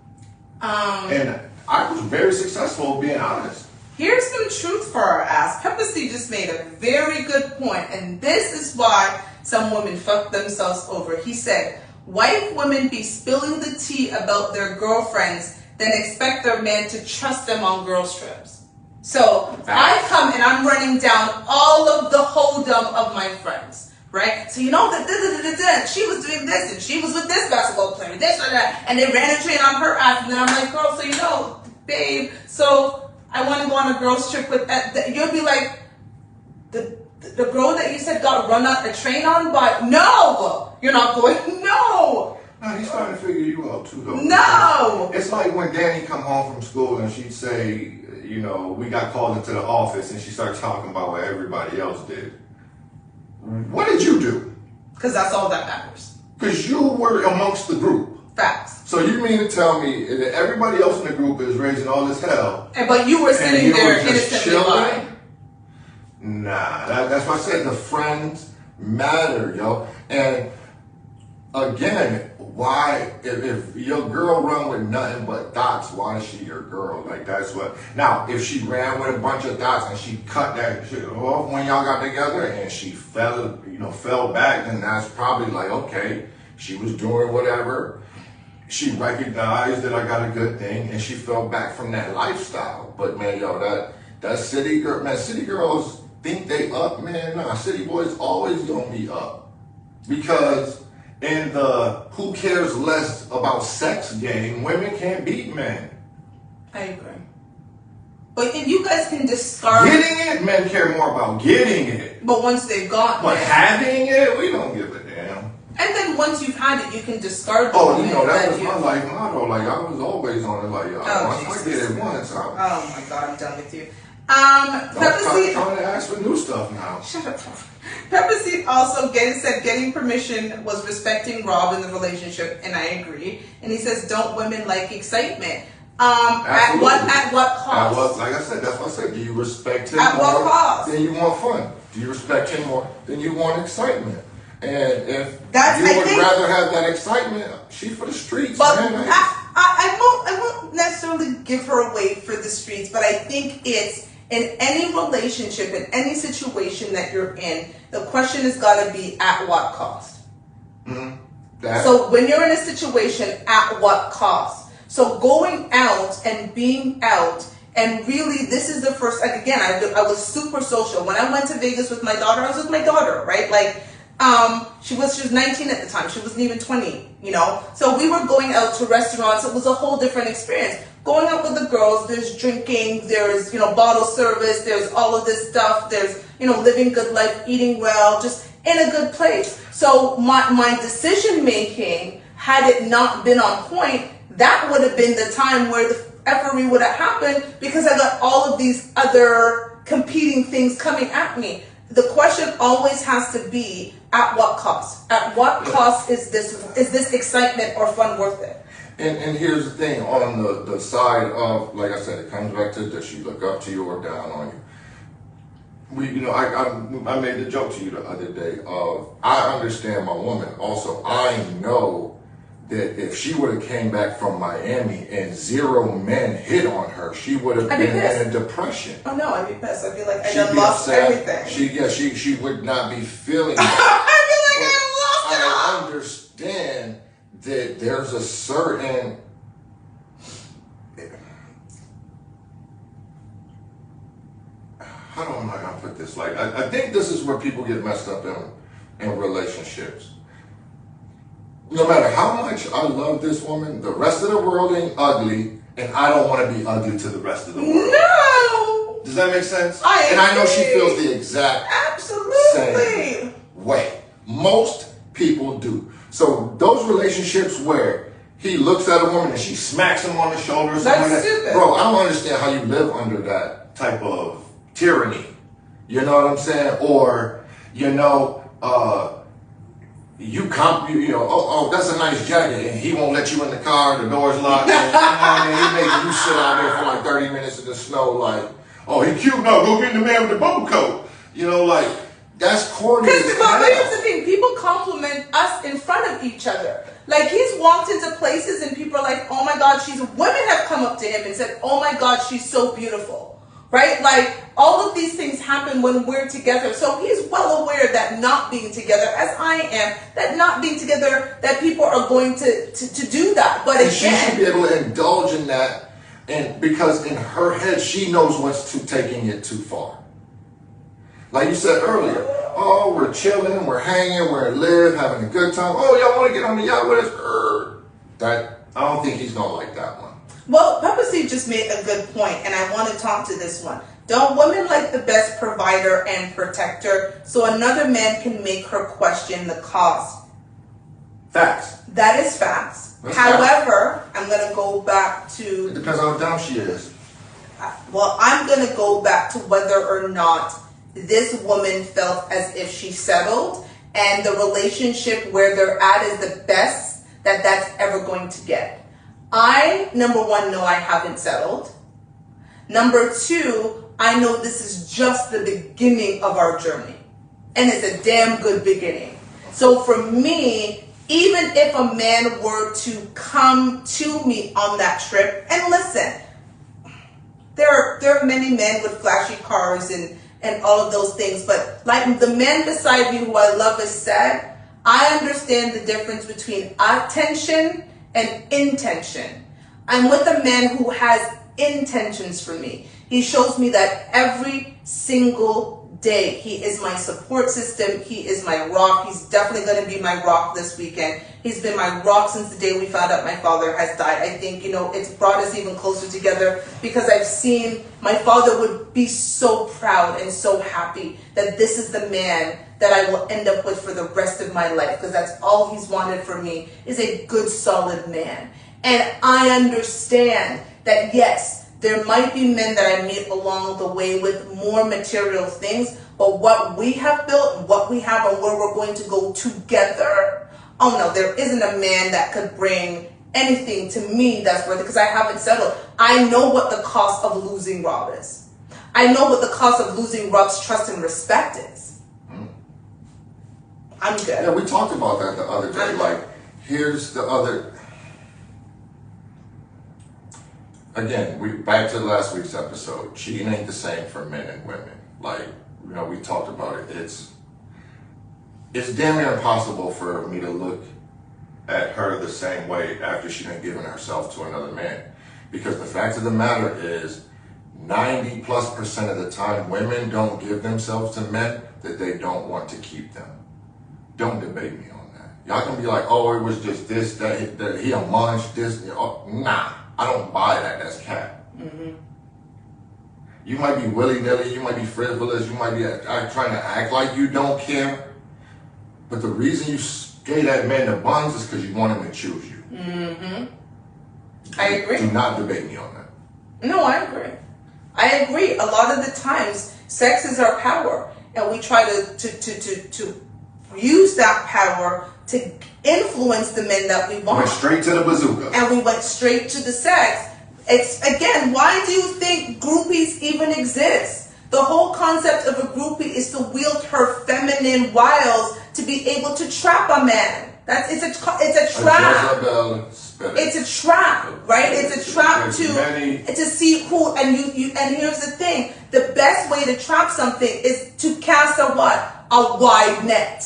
And I was very successful being honest. Here's some truth for our ass. Peppa C just made a very good point, and this is why some women fuck themselves over. He said, white women be spilling the tea about their girlfriends, then expect their man to trust them on girls' trips. So I come and I'm running down all of the hoedom of my friends, right? So you know that she was doing this and she was with this basketball player, this or that, and they ran a train on her ass, and then I'm like, girl, so you know, babe, so I want to go on a girls' trip with. You'll be like, the girl that you said got run out a train on, but no, you're not going. No. No, he's trying to figure you out too, though. No. It's like when Danny come home from school and she'd say, you know, we got called into the office, and she started talking about what everybody else did. What did you do? Because that's all that matters. Because you were amongst the group. Facts. So you mean to tell me that everybody else in the group is raising all this hell, But you were sitting there innocently lying. Nah, that's why I said the friends matter, yo. And again, why, if your girl run with nothing but dots, why is she your girl? Like, that's what. Now, if she ran with a bunch of dots and she cut that shit off when y'all got together and she fell back, then that's probably like, okay, she was doing whatever. She recognized that I got a good thing and she fell back from that lifestyle. But man, yo, that city girl, man, city girls think they up, man. Nah, city boys always gonna be up. Because in the who cares less about sex game, women can't beat men. I agree. But if you guys can discard getting it, men care more about getting it. But once they've gotten but it, having it, we don't give a damn. And then once you've had it, you can discard the you know, that was my life motto. Like, I was always on it. Like, once I get it once, oh my God, I'm done with you. Pepper Seed trying to ask for new stuff now. Shut up. Pepper Seed also said getting permission was respecting Rob in the relationship, and I agree. And he says, don't women like excitement? At what cost? Like I said, that's what I said. Do you respect him at more? What cost? Then you want fun. Do you respect him more? Then you want excitement. And if you would rather have that excitement, she for the streets. But man, I won't necessarily give her away for the streets, but I think it's in any relationship, in any situation that you're in, the question has got to be at what cost. Mm-hmm. So when you're in a situation, at what cost? So going out and being out, and really this is the first, like again, I was super social. When I went to Vegas with my daughter, I was with my daughter, right? Like, she was 19 at the time. She wasn't even 20, you know? So we were going out to restaurants. It was a whole different experience. Going out with the girls, there's drinking, there's, bottle service, there's all of this stuff, there's, living good life, eating well, just in a good place. So my decision making, had it not been on point, that would have been the time where the effery would have happened, because I got all of these other competing things coming at me. The question always has to be, at what cost? At what cost is this excitement or fun worth it? And here's the thing, on the side of, like I said, it comes back to this: you look up to you or down on you. I made the joke to you the other day of, I understand my woman. Also, I know that if she would have came back from Miami and 0 men hit on her, she would have been in a depression. Oh no, I'd be pissed. I'd be like, I done lost everything. She would not be feeling it. I'd be like, I lost it all. I understand that there's a certain, how do I gonna put this? Like, I think this is where people get messed up in relationships. No matter how much I love this woman, the rest of the world ain't ugly, and I don't want to be ugly to the rest of the world. No! Does that make sense? I know she feels the exact same way. Most people do. So those relationships where he looks at a woman and she smacks him on the shoulder or something like that. Bro, I don't understand how you live under that type of tyranny. You know what I'm saying? Or, that's a nice jacket, and he won't let you in the car, the door's locked, and he making you sit out there for like 30 minutes in the snow, like, oh, he cute, no, go get the man with the bubble coat. That's corny. But here's the thing, people compliment us in front of each other. Like, he's walked into places and people are like, oh my God, women have come up to him and said, oh my God, she's so beautiful. right? Like, all of these things happen when we're together. So he's well aware that not being together, as I am, that not being together, that people are going to do that. But and again, she should be able to indulge in that, and because in her head she knows what's taking it too far. Like you said earlier, oh, we're chilling, we're hanging, we're live, having a good time. Oh, y'all want to get on the yacht with us? That I don't think he's gonna like that one. well, Pepper C just made a good point, and I want to talk to this one. Don't women like the best provider and protector, so another man can make her question the cost? Facts. That is facts. That's However, I'm going to go back to... It depends on how dumb she is. Well, I'm going to go back to whether or not this woman felt as if she settled, and the relationship where they're at is the best that that's ever going to get. I, number one, know I haven't settled. Number two, I know this is just the beginning of our journey. And it's a damn good beginning. So for me, even if a man were to come to me on that trip, and listen, there are many men with flashy cars and all of those things, but like the man beside me who I love has said, I understand the difference between attention and intention. I'm with a man who has intentions for me. He shows me that every single day. He is my support system. He is my rock. He's definitely going to be my rock this weekend. He's been my rock since the day we found out my father has died. I think, it's brought us even closer together because I've seen my father would be so proud and so happy that this is the man that I will end up with for the rest of my life, because that's all he's wanted for me, is a good, solid man. And I understand that, yes, there might be men that I meet along the way with more material things, but what we have built, what we have, and where we're going to go together, oh no, there isn't a man that could bring anything to me that's worth it, because I haven't settled. I know what the cost of losing Rob is. I know what the cost of losing Rob's trust and respect is. I'm good. Yeah, we talked about that the other day. Like, here's the other... Again, we back to last week's episode. Cheating ain't the same for men and women. Like, we talked about it. It's damn near impossible for me to look at her the same way after she done given herself to another man. Because the fact of the matter is, 90+% of the time, women don't give themselves to men that they don't want to keep them. Don't debate me on that. Y'all can be like, oh, it was just this, that he a munch, this. Nah. I don't buy that. That's cap. Mm-hmm. You might be willy-nilly, you might be frivolous, you might be trying to act like you don't care. But the reason you gave that man the buns is because you want him to choose you. Mm-hmm. I agree. Do not debate me on that. No, I agree. I agree. A lot of the times, sex is our power. And we try to use that power to influence the men that we want. Went straight to the bazooka. And we went straight to the sex. It's, again, why do you think groupies even exist? The whole concept of a groupie is to wield her feminine wiles to be able to trap a man. It's a trap. It's a trap, right? It's a trap to see who. And you. And here's the thing: the best way to trap something is to cast a what? A wide net.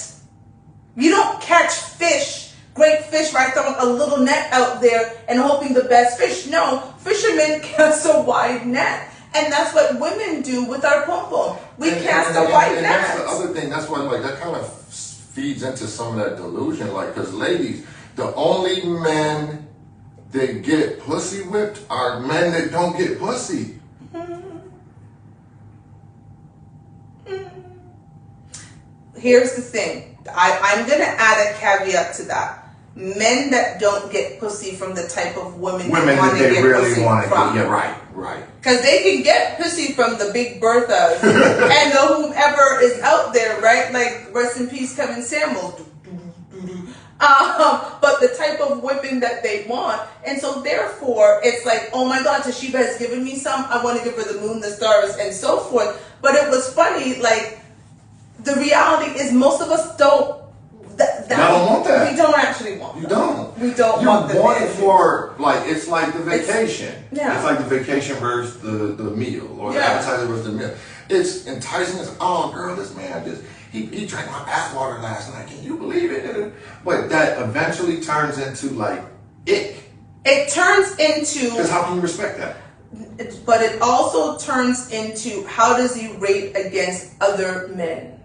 You don't catch fish, great fish, by throwing a little net out there and hoping the best fish. No, fishermen cast a wide net. And that's what women do with our pom-pom. We cast a wide net. That's the other thing. That's why, that kind of feeds into some of that delusion. Because ladies, the only men that get pussy whipped are men that don't get pussy. Here's the thing. I'm going to add a caveat to that. Men that don't get pussy from the type of women that they really want to get. Yeah, right. Because they can get pussy from the Big Berthas and the whomever is out there, right? Like, rest in peace, Kevin Samuels. But the type of whipping that they want. And so therefore, it's like, oh my God, Toshiba has given me some. I want to give her the moon, the stars, and so forth. But it was funny, like, the reality is most of us don't, I don't want that. We don't actually want that. You don't. We don't you want the want man. it for, like, it's like the vacation. Yeah. It's like the vacation versus the meal, or the Yeah. appetizer versus the meal. It's enticing as, oh, girl, this man just, he drank my bath water last night. Can you believe it? But that eventually turns into, like, ick. It turns into... Because how can you respect that? But it also turns into, how does he rate against other men?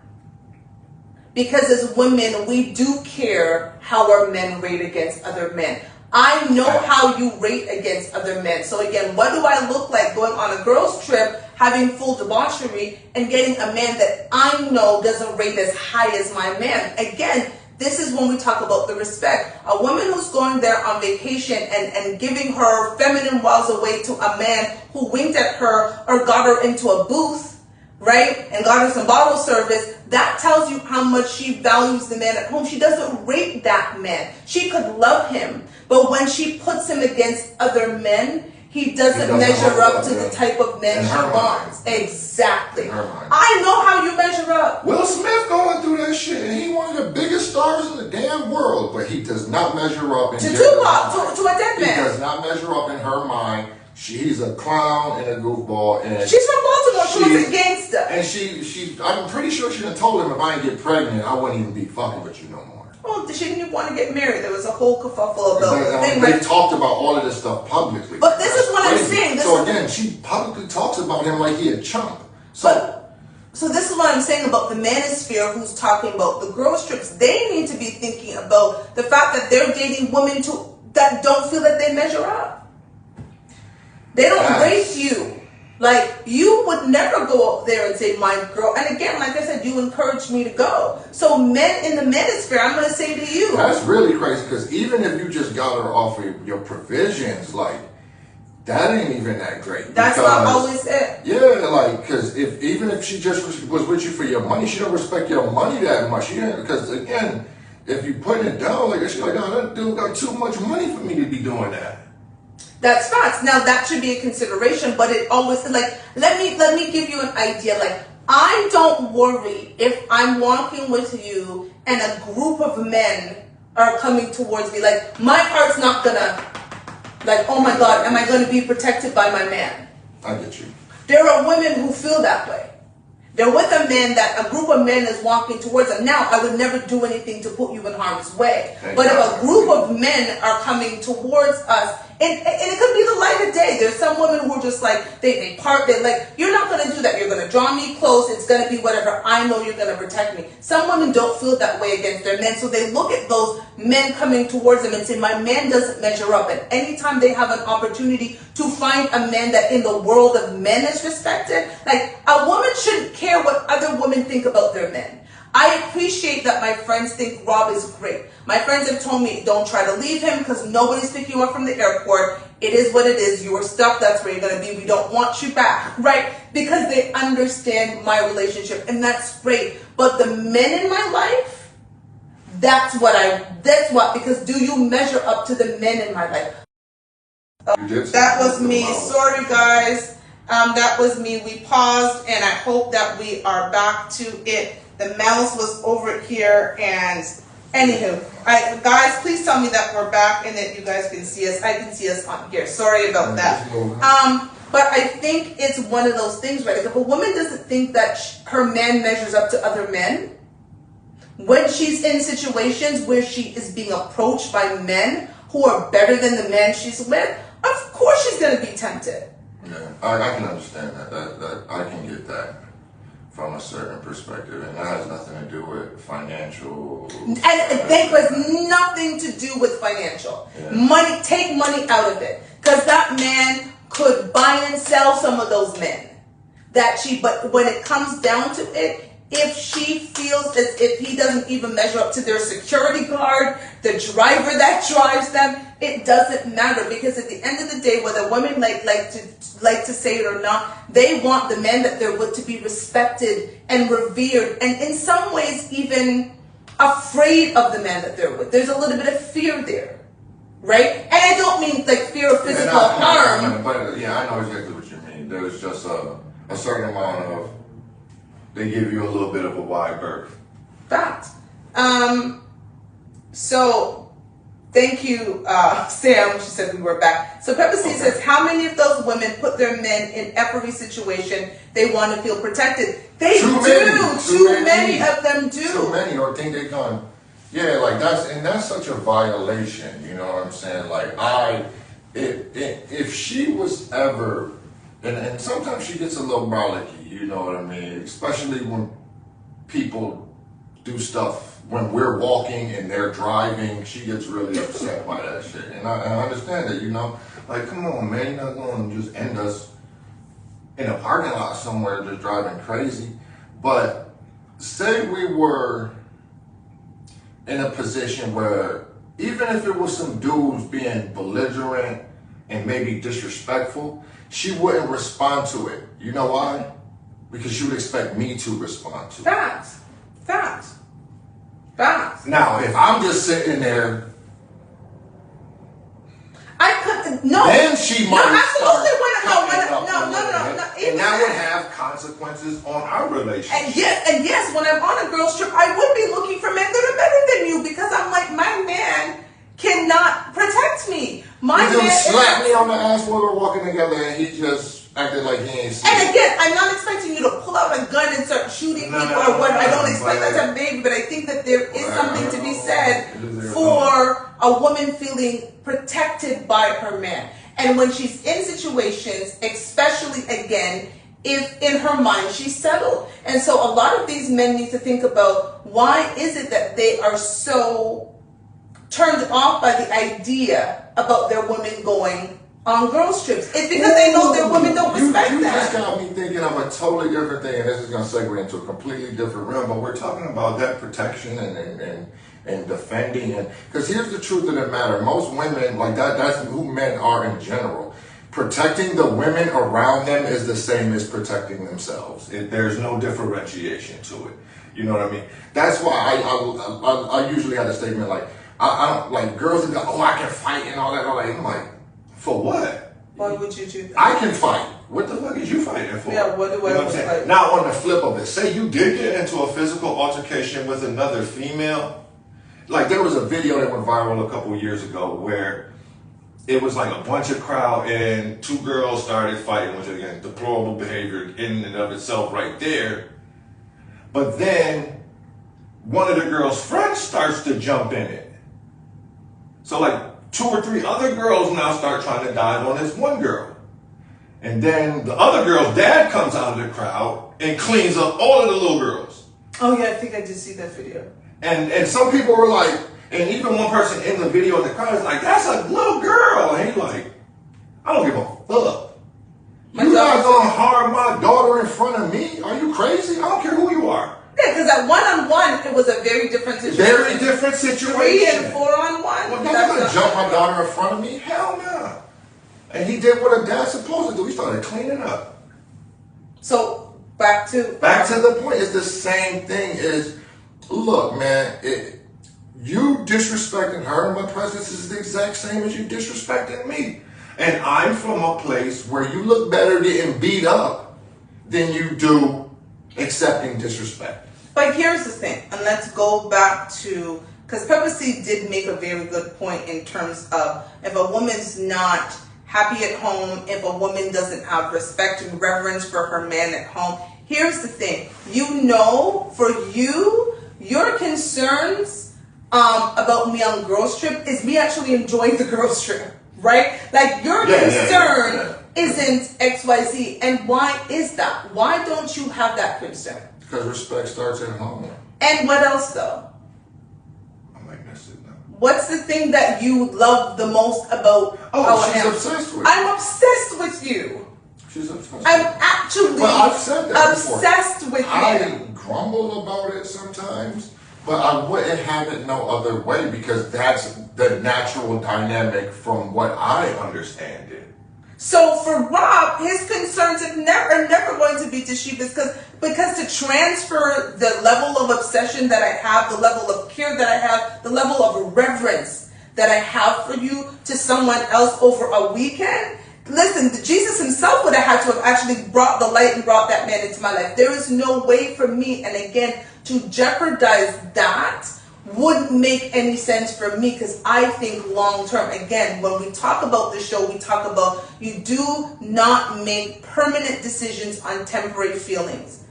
Because as women, we do care how our men rate against other men. I know how you rate against other men. So again, what do I look like going on a girls' trip, having full debauchery, and getting a man that I know doesn't rate as high as my man? Again, this is when we talk about the respect. A woman who's going there on vacation and giving her feminine wiles away to a man who winked at her or got her into a booth, right, and got her some bottle service, that tells you how much she values the man at home. She doesn't rate that man. She could love him, but when she puts him against other men, he doesn't measure up to the type of men she wants. Exactly. I know how you measure up. Will Smith going through that shit, and he one of the biggest stars in the damn world, but he does not measure up in to Tupac, to a dead man. He does not measure up in her mind. He's a clown and a goofball, and she's from Baltimore. She was a gangster, and I'm pretty sure she done told him, if I didn't get pregnant, I wouldn't even be fucking with you no more. Well, she didn't even want to get married. There was a whole kerfuffle about thing. They talked about all of this stuff publicly. But this is what I'm saying. So again, she publicly talks about him like he a chump. So this is what I'm saying about the manosphere who's talking about the girls trips. They need to be thinking about the fact that they're dating women that don't feel that they measure up. They don't rate you. Like, you would never go up there and say, my girl. And again, like I said, you encouraged me to go. So men in the manosphere, I'm going to say to you. That's really crazy, because even if you just got her off of your provisions, like, that ain't even that great. That's not always it. Yeah, like, because even if she just was with you for your money, she don't respect your money that much. Because, again, if you putting it down, like, she's like, oh, that dude got too much money for me to be doing that. That's facts. Now that should be a consideration, but it always, like, let me give you an idea. Like, I don't worry if I'm walking with you and a group of men are coming towards me. Like, my heart's not gonna, like, oh my God, am I gonna be protected by my man? I get you. There are women who feel that way. They're with a man that a group of men is walking towards them. Now, I would never do anything to put you in harm's way. But if a group of men are coming towards us, and it could be the light of day. There's some women who are just like, they part, they're like, you're not going to do that. You're going to draw me close. It's going to be whatever. I know you're going to protect me. Some women don't feel that way against their men. So they look at those men coming towards them and say, my man doesn't measure up. And anytime they have an opportunity to find a man that in the world of men is respected, like, a woman shouldn't care what other women think about their men. I appreciate that my friends think Rob is great. My friends have told me, don't try to leave him because nobody's picking you up from the airport. It is what it is. You are stuck. That's where you're going to be. We don't want you back, right? Because they understand my relationship, and that's great. But the men in my life, that's what, because do you measure up to the men in my life? That was me. Sorry, guys. That was me. We paused, and I hope that we are back to it. The mouse was over here, and anywho, guys, please tell me that we're back and that you guys can see us. I can see us on here. Sorry about that. But I think it's one of those things, right? If a woman doesn't think that her man measures up to other men, when she's in situations where she is being approached by men who are better than the man she's with, of course she's going to be tempted. Yeah, I can understand that. I can get that from a certain perspective, and that has nothing to do with financial. And it has nothing to do with financial. Yeah. Money, take money out of it, because that man could buy and sell some of those men. But when it comes down to it, if she feels as if he doesn't even measure up to their security guard, the driver that drives them, it doesn't matter, because at the end of the day, whether women like to say it or not, they want the men that they're with to be respected and revered, and in some ways even afraid of the man that they're with. There's a little bit of fear there, right? And I don't mean like fear of physical harm. But yeah, I know exactly what you mean. There's just a certain amount of, they give you a little bit of a wide berth. Fact. So, thank you, Sam. She said we were back. So, Pepper C says, how many of those women put their men in every situation they want to feel protected? They do. Too many of them do. Too many, or think they can. Yeah, like that's such a violation. You know what I'm saying? Like if she was ever, and sometimes she gets a little brolicky. You know what I mean? Especially when people do stuff when we're walking and they're driving, she gets really upset by that shit. And I understand that, you know, like, come on, man, you're not going to just end us in a parking lot somewhere just driving crazy. But say we were in a position where even if it was some dudes being belligerent and maybe disrespectful, she wouldn't respond to it. You know why? Because she would expect me to respond to it. Facts. Now, if I'm just sitting there, no. Then she might absolutely start no. And that would have consequences on our relationship. And yes, when I'm on a girl's trip, I would be looking for men that are better than you because I'm like, my man cannot protect me. My He man just slapped me on the ass while we're walking together, and he just acted like he ain't seen And it. again, I'm not expecting you to pull out a gun and start shooting people or whatever. I don't expect that to be, but I think that there is something to be said for a woman feeling protected by her man. And when she's in situations, especially again, if in her mind she's settled. And so a lot of these men need to think about why is it that they are so turned off by the idea about their women going on girls' trips. It's because they know their women don't respect you that. You just got me thinking of a totally different thing, and this is going to segue into a completely different realm, but we're talking about that protection and defending. And because here's the truth of the matter. Most women, like that's who men are in general. Protecting the women around them is the same as protecting themselves. There's no differentiation to it. You know what I mean? That's why I usually have a statement like, I don't like girls that go, oh, I can fight and all that. I'm like, for what? Why would you do that? I can fight. What the fuck is you fighting for? Yeah, what do I fight? Now, on the flip of it, say you did get into a physical altercation with another female. Like, there was a video that went viral a couple years ago where it was like a bunch of crowd and two girls started fighting, which again, deplorable behavior in and of itself right there. But then one of the girls' friends starts to jump in it. So like 2 or 3 other girls now start trying to dive on this one girl. And then the other girl's dad comes out of the crowd and cleans up all of the little girls. Oh yeah, I think I did see that video. And some people were like, and even one person in the video in the crowd is like, that's a little girl. And he's like, I don't give a fuck. You're not going to harm my daughter in front of me? Are you crazy? I don't care who you are. Yeah, because at 1-on-1, it was a very different situation. Very different situation. 3 and 4-on-1. Well, you're going to jump my daughter in front of me? Hell no. And he did what a dad's supposed to do. He started cleaning up. So, back to the point. It's the same thing as, look, man, you disrespecting her in my presence is the exact same as you disrespecting me. And I'm from a place where you look better getting beat up than you do accepting disrespect. But here's the thing, and let's go back to, because Pepper C did make a very good point in terms of if a woman's not happy at home, if a woman doesn't have respect and reverence for her man at home, here's the thing. You know, for you, your concerns about me on girls' trip is me actually enjoying the girls' trip, right? Like your concern isn't XYZ. And why is that? Why don't you have that concern? Because respect starts at home. And what else though? I might miss it now. What's the thing that you love the most about our she's house? obsessed with you. I'm obsessed with you. She's obsessed I'm with you. actually I've said that obsessed with I him. grumble about it sometimes, but I wouldn't have it no other way because that's the natural dynamic from what I understand it. So for Rob, his concerns are never going to be Toshiba's because to transfer the level of obsession that I have, the level of care that I have, the level of reverence that I have for you to someone else over a weekend. Listen, Jesus himself would have had to have actually brought the light and brought that man into my life. There is no way for me, and again, to jeopardize that wouldn't make any sense for me, because I think long term, again, when we talk about the show, we talk about you do not make permanent decisions on temporary feelings.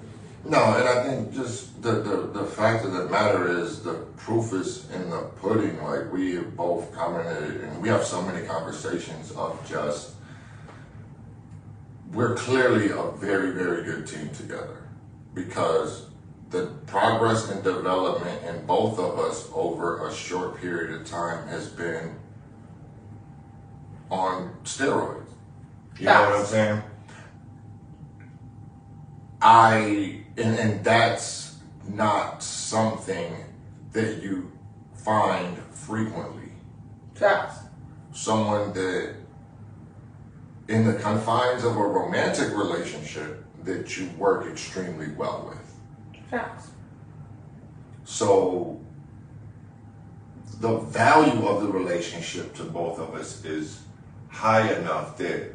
No, and I think just the fact of the matter is the proof is in the pudding. Like, we have both commented, and we have so many conversations of just, we're clearly a very, very good team together, because the progress and development in both of us over a short period of time has been on steroids. You know what I'm saying? And that's not something that you find frequently. Facts. Someone that, in the confines of a romantic relationship, that you work extremely well with. Facts. So the value of the relationship to both of us is high enough that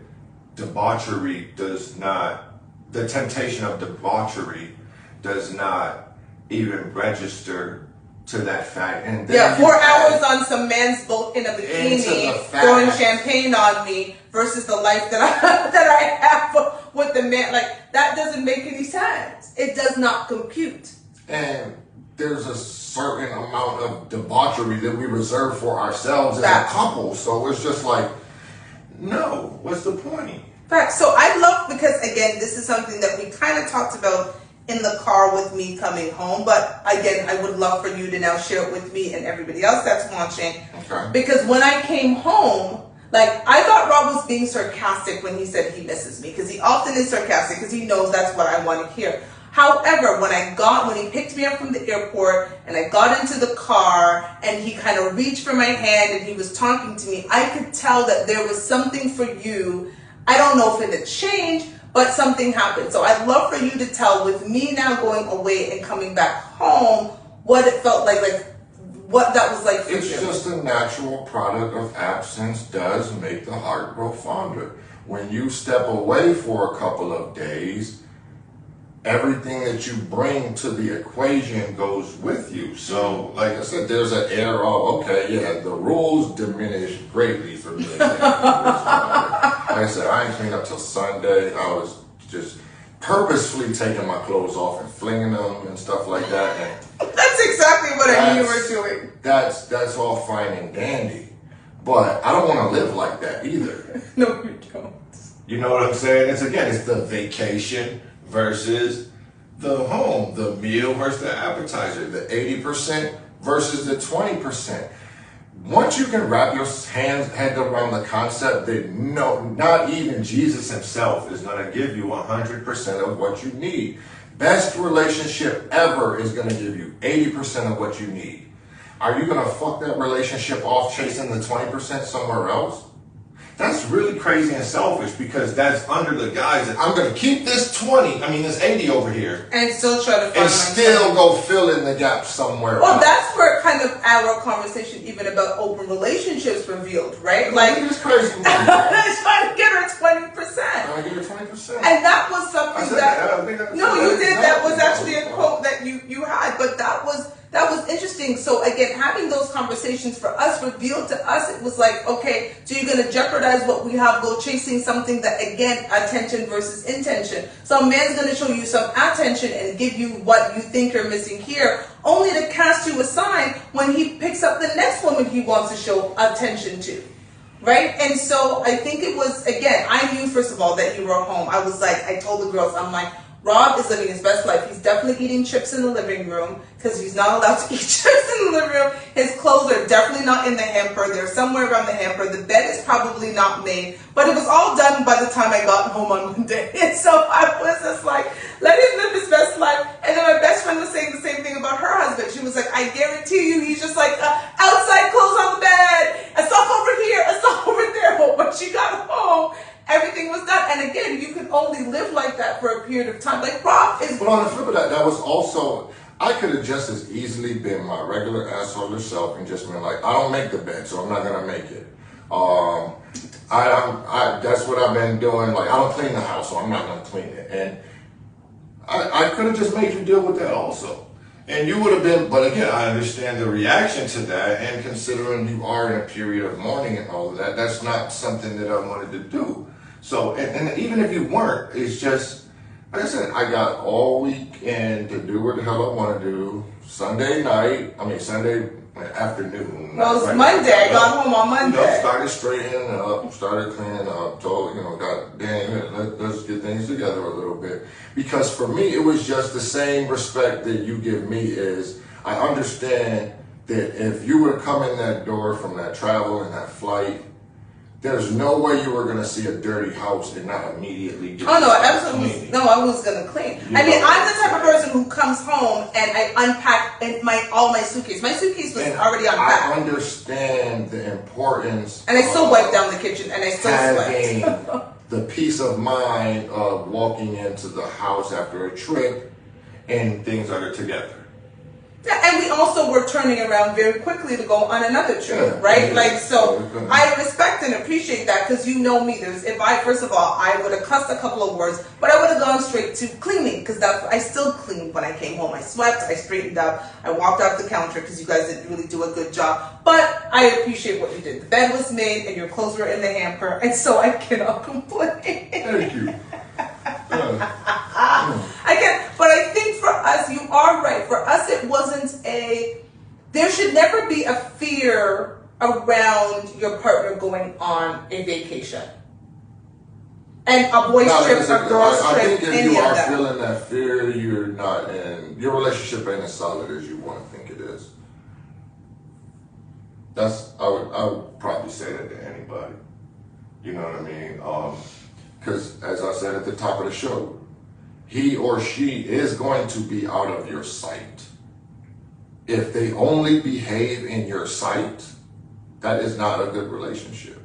debauchery does not, the temptation of debauchery does not even register to that fact. And yeah, 4 hours on some man's boat in a bikini, throwing champagne on me, versus the life that I have with the man. Like, that doesn't make any sense. It does not compute. And there's a certain amount of debauchery that we reserve for ourselves as a couple. So it's just like, no, what's the point? Fact. So I love, because again, this is something that we kind of talked about in the car with me coming home. But again, I would love for you to now share it with me and everybody else that's watching. Okay. Because when I came home, like, I thought Rob was being sarcastic when he said he misses me, because he often is sarcastic, because he knows that's what I want to hear. However, when he picked me up from the airport and I got into the car and he kind of reached for my hand and he was talking to me, I could tell that there was something for you. I don't know if it had changed, but something happened. So I'd love for you to tell, with me now going away and coming back home, what it felt like what that was like for you. It's just a natural product of absence does make the heart grow fonder. When you step away for a couple of days, everything that you bring to the equation goes with you. So, like I said, there's an air of, okay, yeah, the rules diminish greatly for me. Like I said, I ain't cleaned up till Sunday. I was just purposefully taking my clothes off and flinging them and stuff like that. And that's exactly what I knew you were doing. That's all fine and dandy. But I don't want to live like that either. No, you don't. You know what I'm saying? It's the vacation versus the home, the meal versus the appetizer, the 80% versus the 20%. Once you can wrap your head around the concept that no, not even Jesus himself is going to give you 100% of what you need. Best relationship ever is going to give you 80% of what you need. Are you going to fuck that relationship off chasing the 20% somewhere else? That's really crazy and selfish, because that's under the guise that I'm going to keep this 80 over here. And still try to find and still go fill in the gap somewhere Well, else. that's where kind of our conversation even about open relationships revealed, right? Like, it's crazy. trying to get her 20%. Trying to get her 20%. And that was something you did. That was actually a quote quote that you had, but that was interesting. So again, having those conversations for us revealed to us, it was like, okay, so you're going to jeopardize what we have, go chasing something that, again, attention versus intention. So a man's going to show you some attention and give you what you think you're missing here, only to cast you aside when he picks up the next woman he wants to show attention to. Right? And so I think it was, again, I knew, first of all, that you were home. I was like, I told the girls, I'm like, Rob is living his best life. He's definitely eating chips in the living room, because he's not allowed to eat chips in the living room. His clothes are definitely not in the hamper. They're somewhere around the hamper. The bed is probably not made. But it was all done by the time I got home on Monday. And so I was just like, let him live his best life. And then my best friend was saying the same thing about her husband. She was like, I guarantee you, he's just like, outside clothes on the bed, a sock over here, a sock over there. But when she got home, everything was done. And again, you can only live like that for a period of time. Like, Rob is... But on the flip of that, that was also... I could have just as easily been my regular asshole self and just been like, I don't make the bed, so I'm not going to make it. That's what I've been doing. Like, I don't clean the house, so I'm not going to clean it. And I could have just made you deal with that also. And you would have been, but again, I understand the reaction to that, and considering you are in a period of mourning and all of that, that's not something that I wanted to do. So, and even if you weren't, it's just, like I said, I got all weekend to do what the hell I want to do. Sunday afternoon. Well, it was Monday. I got home on Monday. Started straightening up, started cleaning up, told, God damn, let's get things together a little bit. Because for me, it was just the same respect that you give me is, I understand that if you were to come in that door from that travel and that flight, there's no way you were going to see a dirty house and not immediately get Oh, no, absolutely. No, I was going to clean. I'm the type of person who comes home and I unpack all my suitcase. My suitcase was already unpacked. I understand the importance. And I still wipe down the kitchen and I still having sweat. the peace of mind of walking into the house after a trip and things are together. Yeah, and we also were turning around very quickly to go on another trip, right? I respect and appreciate that because you know me. First of all, I would have cussed a couple of words, but I would have gone straight to cleaning because I still cleaned when I came home. I swept, I straightened up, I walked off the counter because you guys didn't really do a good job. But I appreciate what you did. The bed was made and your clothes were in the hamper, and so I cannot complain. Thank you. But I think for us, you are right. For us, it wasn't there should never be a fear around your partner going on a vacation. And a boy's trip, a girl's trip, I think if any you of are that. feeling that fear, you're not your relationship ain't as solid as you want to think it is. I would probably say that to anybody. You know what I mean? Because as I said at the top of the show, he or she is going to be out of your sight. If they only behave in your sight, that is not a good relationship.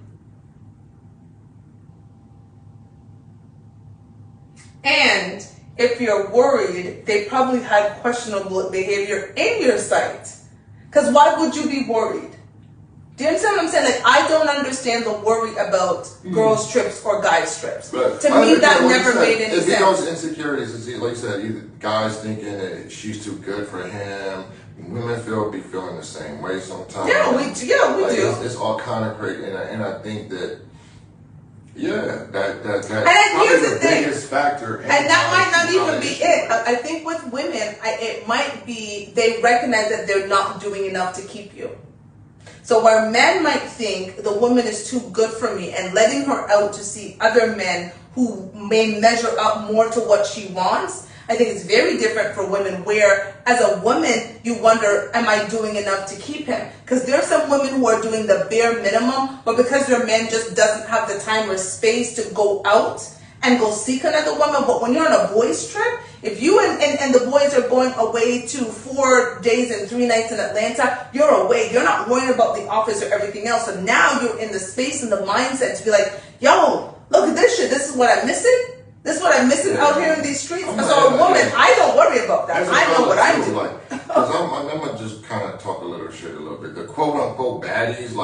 And if you're worried, they probably had questionable behavior in your sight. Because why would you be worried? Do you understand what I'm saying? I don't understand the worry about girls' trips or guys' trips. But to me, that never made any sense. If he goes insecurities, like you said, either guys thinking that she's too good for him, women be feeling the same way sometimes. Yeah, we do. It's all kind of crazy, and I think that, that's here's the thing. biggest factor. And that might not even be it. I think with women, it might be they recognize that they're not doing enough to keep you. So where men might think the woman is too good for me and letting her out to see other men who may measure up more to what she wants, I think it's very different for women where as a woman you wonder, am I doing enough to keep him? Because there are some women who are doing the bare minimum, but because their man just doesn't have the time or space to go out and go seek another woman. But when you're on a boys trip, if you and the boys are going away to 4 days and 3 nights in Atlanta, you're away. You're not worrying about the office or everything else. So now you're in the space and the mindset to be like, yo, look at this shit. This is what I'm missing. This is what I'm missing out here in these streets. So a woman, I don't worry about that. I know what I'm doing. I'm going to just kind of talk a little shit a little bit. The quote-unquote baddies,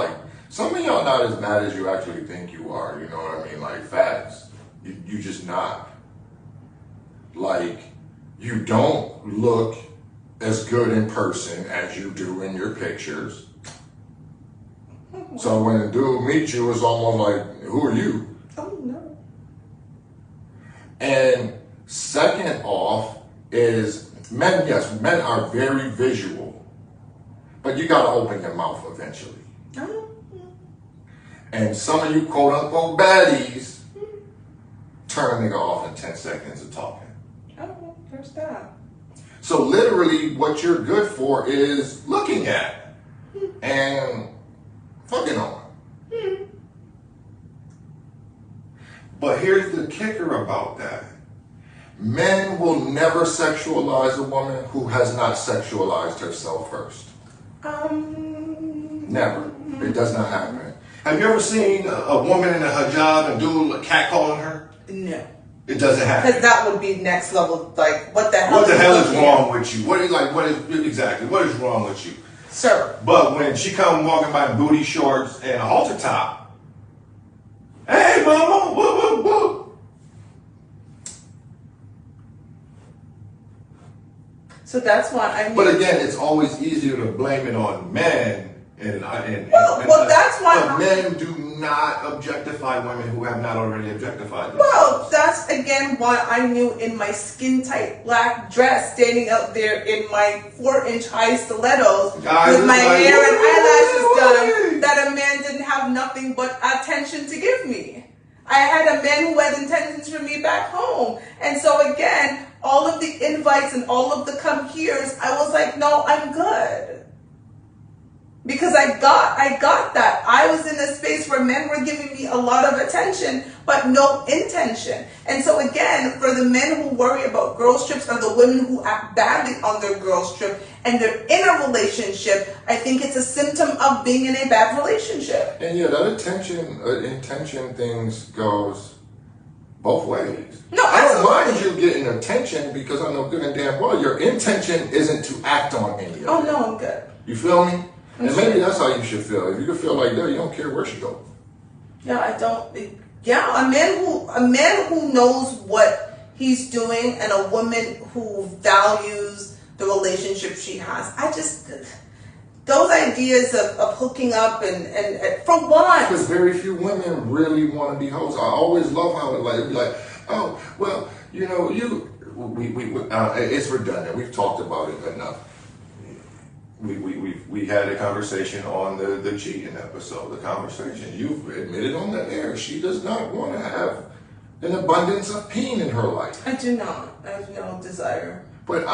some of y'all not as bad as you actually think you are. You know what I mean? Facts. You just not. You don't look as good in person as you do in your pictures. So when a dude meets you, it's almost like, who are you? Oh, no. And second off is men are very visual, but you got to open your mouth eventually. And some of you quote unquote baddies turn a nigga off in 10 seconds of talking. Oh, there's that. So literally what you're good for is looking at and fucking on. But here's the kicker about that. Men will never sexualize a woman who has not sexualized herself first. Never. It does not happen. Have you ever seen a woman in a hijab and dude catcalling her? No. It doesn't happen. Because that would be next level. What the hell? What the hell is wrong with you? What is wrong with you? Sir. But when she come walking by in booty shorts and a halter top, hey mama, whoop. So that's why I mean. But again, it's always easier to blame it on men. Well, that's why. But men do not objectify women who have not already objectified them. Well, that's again why I knew in my skin tight black dress, standing out there in my 4-inch high stilettos with my hair and eyelashes done, that a man didn't have nothing but attention to give me. I had a man who had intentions for me back home, and so again, all of the invites and all of the come heres, I was like, no, I'm good. Because I got that. I was in a space where men were giving me a lot of attention, but no intention. And so again, for the men who worry about girls trips or the women who act badly on their girls trip and they're in a relationship, I think it's a symptom of being in a bad relationship. And yeah, that intention things goes both ways. No, I don't mind you getting attention because I know good and damn well your intention isn't to act on any of it. Oh no, I'm good. You feel me? And maybe that's how you should feel. If you can feel like that, you don't care where she goes. Yeah, I don't. Yeah, a man who knows what he's doing and a woman who values the relationship she has. I just, those ideas of hooking up and for one. Because very few women really want to be hoes. I always love how it be like, oh, well, you know, it's redundant. We've talked about it enough. We had a conversation on the cheating episode. The conversation you've admitted on the air. She does not want to have an abundance of pain in her life. I do not. I have no desire. But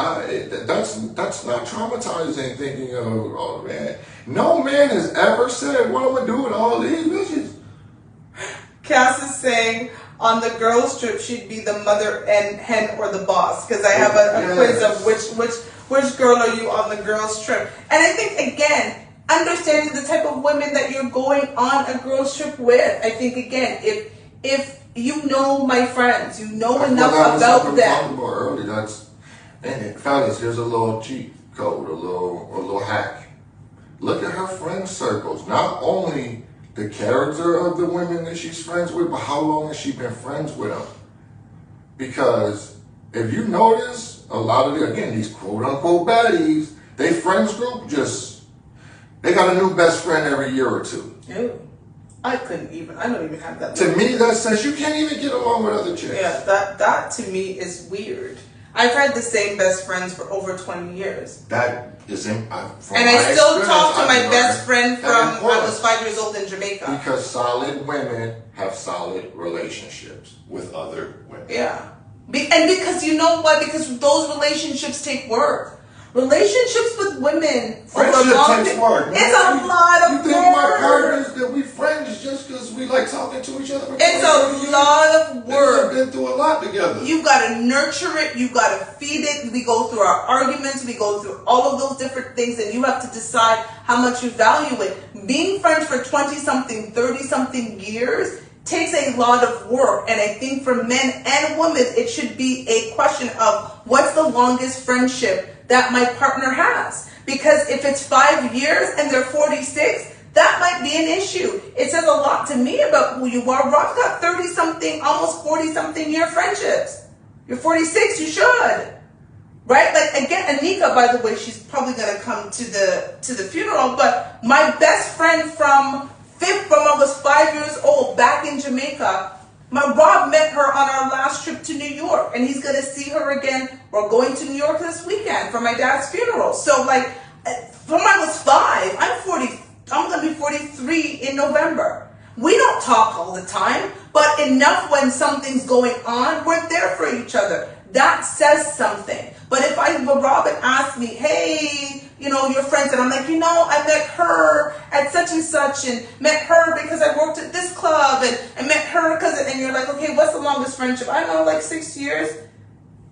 that's not traumatizing. Thinking of, oh man, no man has ever said, "What I'm gonna do with all these bitches." Cass is saying on the girls' trip she'd be the mother and hen or the boss, because I have a quiz of which girl are you on the girls' trip. And I think, again, understanding the type of women that you're going on a girls' trip with. I think, again, if you know my friends, you know enough about them. Early, and fellas, here's a little cheat code, a little hack. Look at her friend circles. Not only the character of the women that she's friends with, but how long has she been friends with them? Because if you notice, a lot of these quote-unquote baddies, they friends group they got a new best friend every year or two. Ew. I don't even have that. To me, that says you can't even get along with other chicks. Yeah, that to me is weird. I've had the same best friends for over 20 years. That is and I still talk to my best friend from I was 5 years old in Jamaica. Because solid women have solid relationships with other women. Yeah. And because you know what? Because those relationships take work. Relationships with women friendship takes work. It's a lot of work. You think my partners that we friends just because we like talking to each other? It's a lot of work. We've been through a lot together. You got to nurture it. You got to feed it. We go through our arguments. We go through all of those different things, and you have to decide how much you value it. Being friends for 20-something, 30-something years takes a lot of work, and I think for men and women, it should be a question of what's the longest friendship that my partner has. Because if it's 5 years and they're 46, that might be an issue. It says a lot to me about who you are. Rob's got 30-something, almost 40-something year friendships. You're 46, you should. Right? Like, again, Anika, by the way, she's probably going to come to the funeral, but my best friend from I was 5 years old back in Jamaica, my Rob met her on our last trip to New York, and he's going to see her again. We're going to New York this weekend for my dad's funeral. So, like, from I was 5, I'm going to be 43 in November. We don't talk all the time, but enough when something's going on, we're there for each other. That says something. But if Robin asked me, hey, your friends, and I'm like, I met her at such and such, and met her because I worked at this club, and met her because, and you're like, okay, what's the longest friendship? I don't know, like 6 years.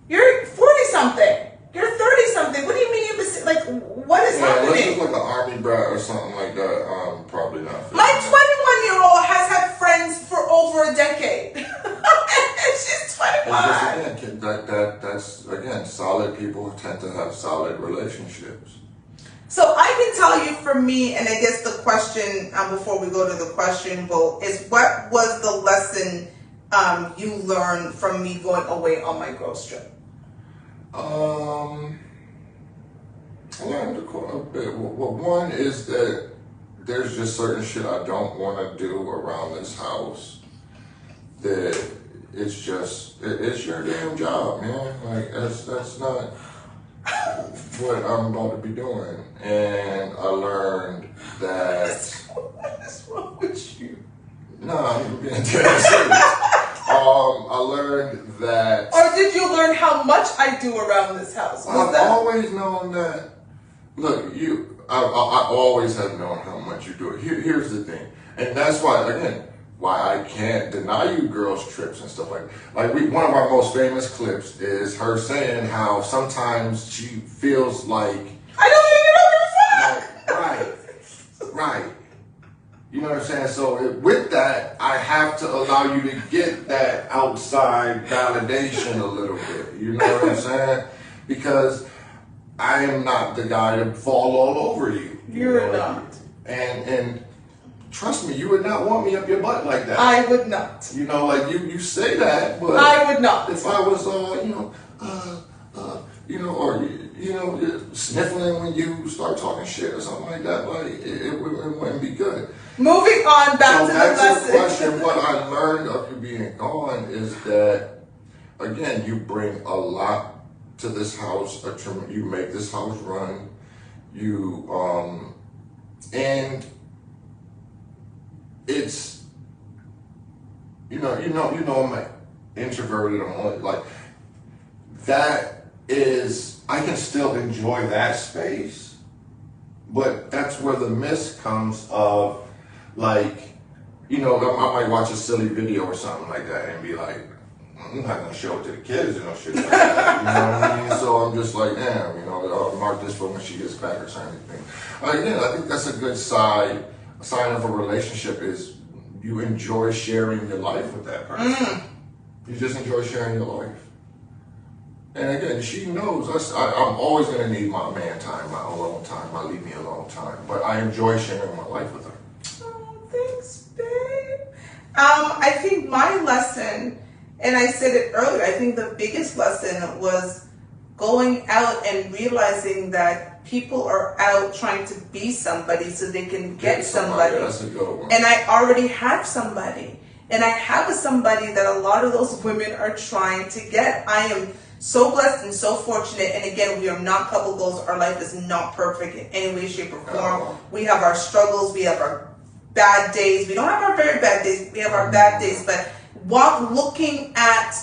You're 40-something. You're 30-something. What do you mean you've been, like, what is happening? Let's just like an army brat or something like that. Probably not. My 21-year-old has had friends for over a decade. She's 25. That's again, solid people tend to have solid relationships. So I can tell you for me, and I guess the question, before we go to the question, Bo, is what was the lesson you learned from me going away on my girls trip? I learned a bit. Well, one is that there's just certain shit I don't want to do around this house. That it's your damn job, man. Like that's not what I'm about to be doing. And I learned that. What is wrong with you? No, I'm being dead serious. I learned that. Or did you learn how much I do around this house? I've always known that. Look, I always have known how much you do it. Here's the thing, and that's why, again, why I can't deny you girls' trips and stuff like one of our most famous clips is her saying how sometimes she feels like I don't even know your right. You know what I'm saying? So with that, I have to allow you to get that outside validation a little bit. You know what I'm saying? Because I am not the guy to fall all over you. You're not. And trust me, you would not want me up your butt like that. I would not. You know, like you say that, but I would not. If I was, sniffling when you start talking shit or something like that, like it wouldn't be good. Moving on back to the lesson. lesson. Question. What I learned of you being gone is that, again, you bring a lot to this house. You make this house run. And it's, I'm introverted. I'm like that is. I can still enjoy that space, but that's where the miss comes of. Like, I might watch a silly video or something like that and be like, I'm not going to show it to the kids and no shit like that. You know what I mean? So I'm just like, damn, I'll mark this for when she gets back or something. Again, I think that's a good sign of a relationship is you enjoy sharing your life with that person. You just enjoy sharing your life. And again, she knows I'm always going to need my man time, my alone time, my leave me alone time. But I enjoy sharing my life with her. Thanks, babe. I think my lesson, and I said it earlier, I think the biggest lesson was going out and realizing that people are out trying to be somebody so they can get somebody. That's a good one. And I already have somebody. And I have somebody that a lot of those women are trying to get. I am so blessed and so fortunate. And again, we are not couple goals. Our life is not perfect in any way, shape, or form. We have our struggles. We have our bad days. We don't have our very bad days. We have our bad days. But while looking at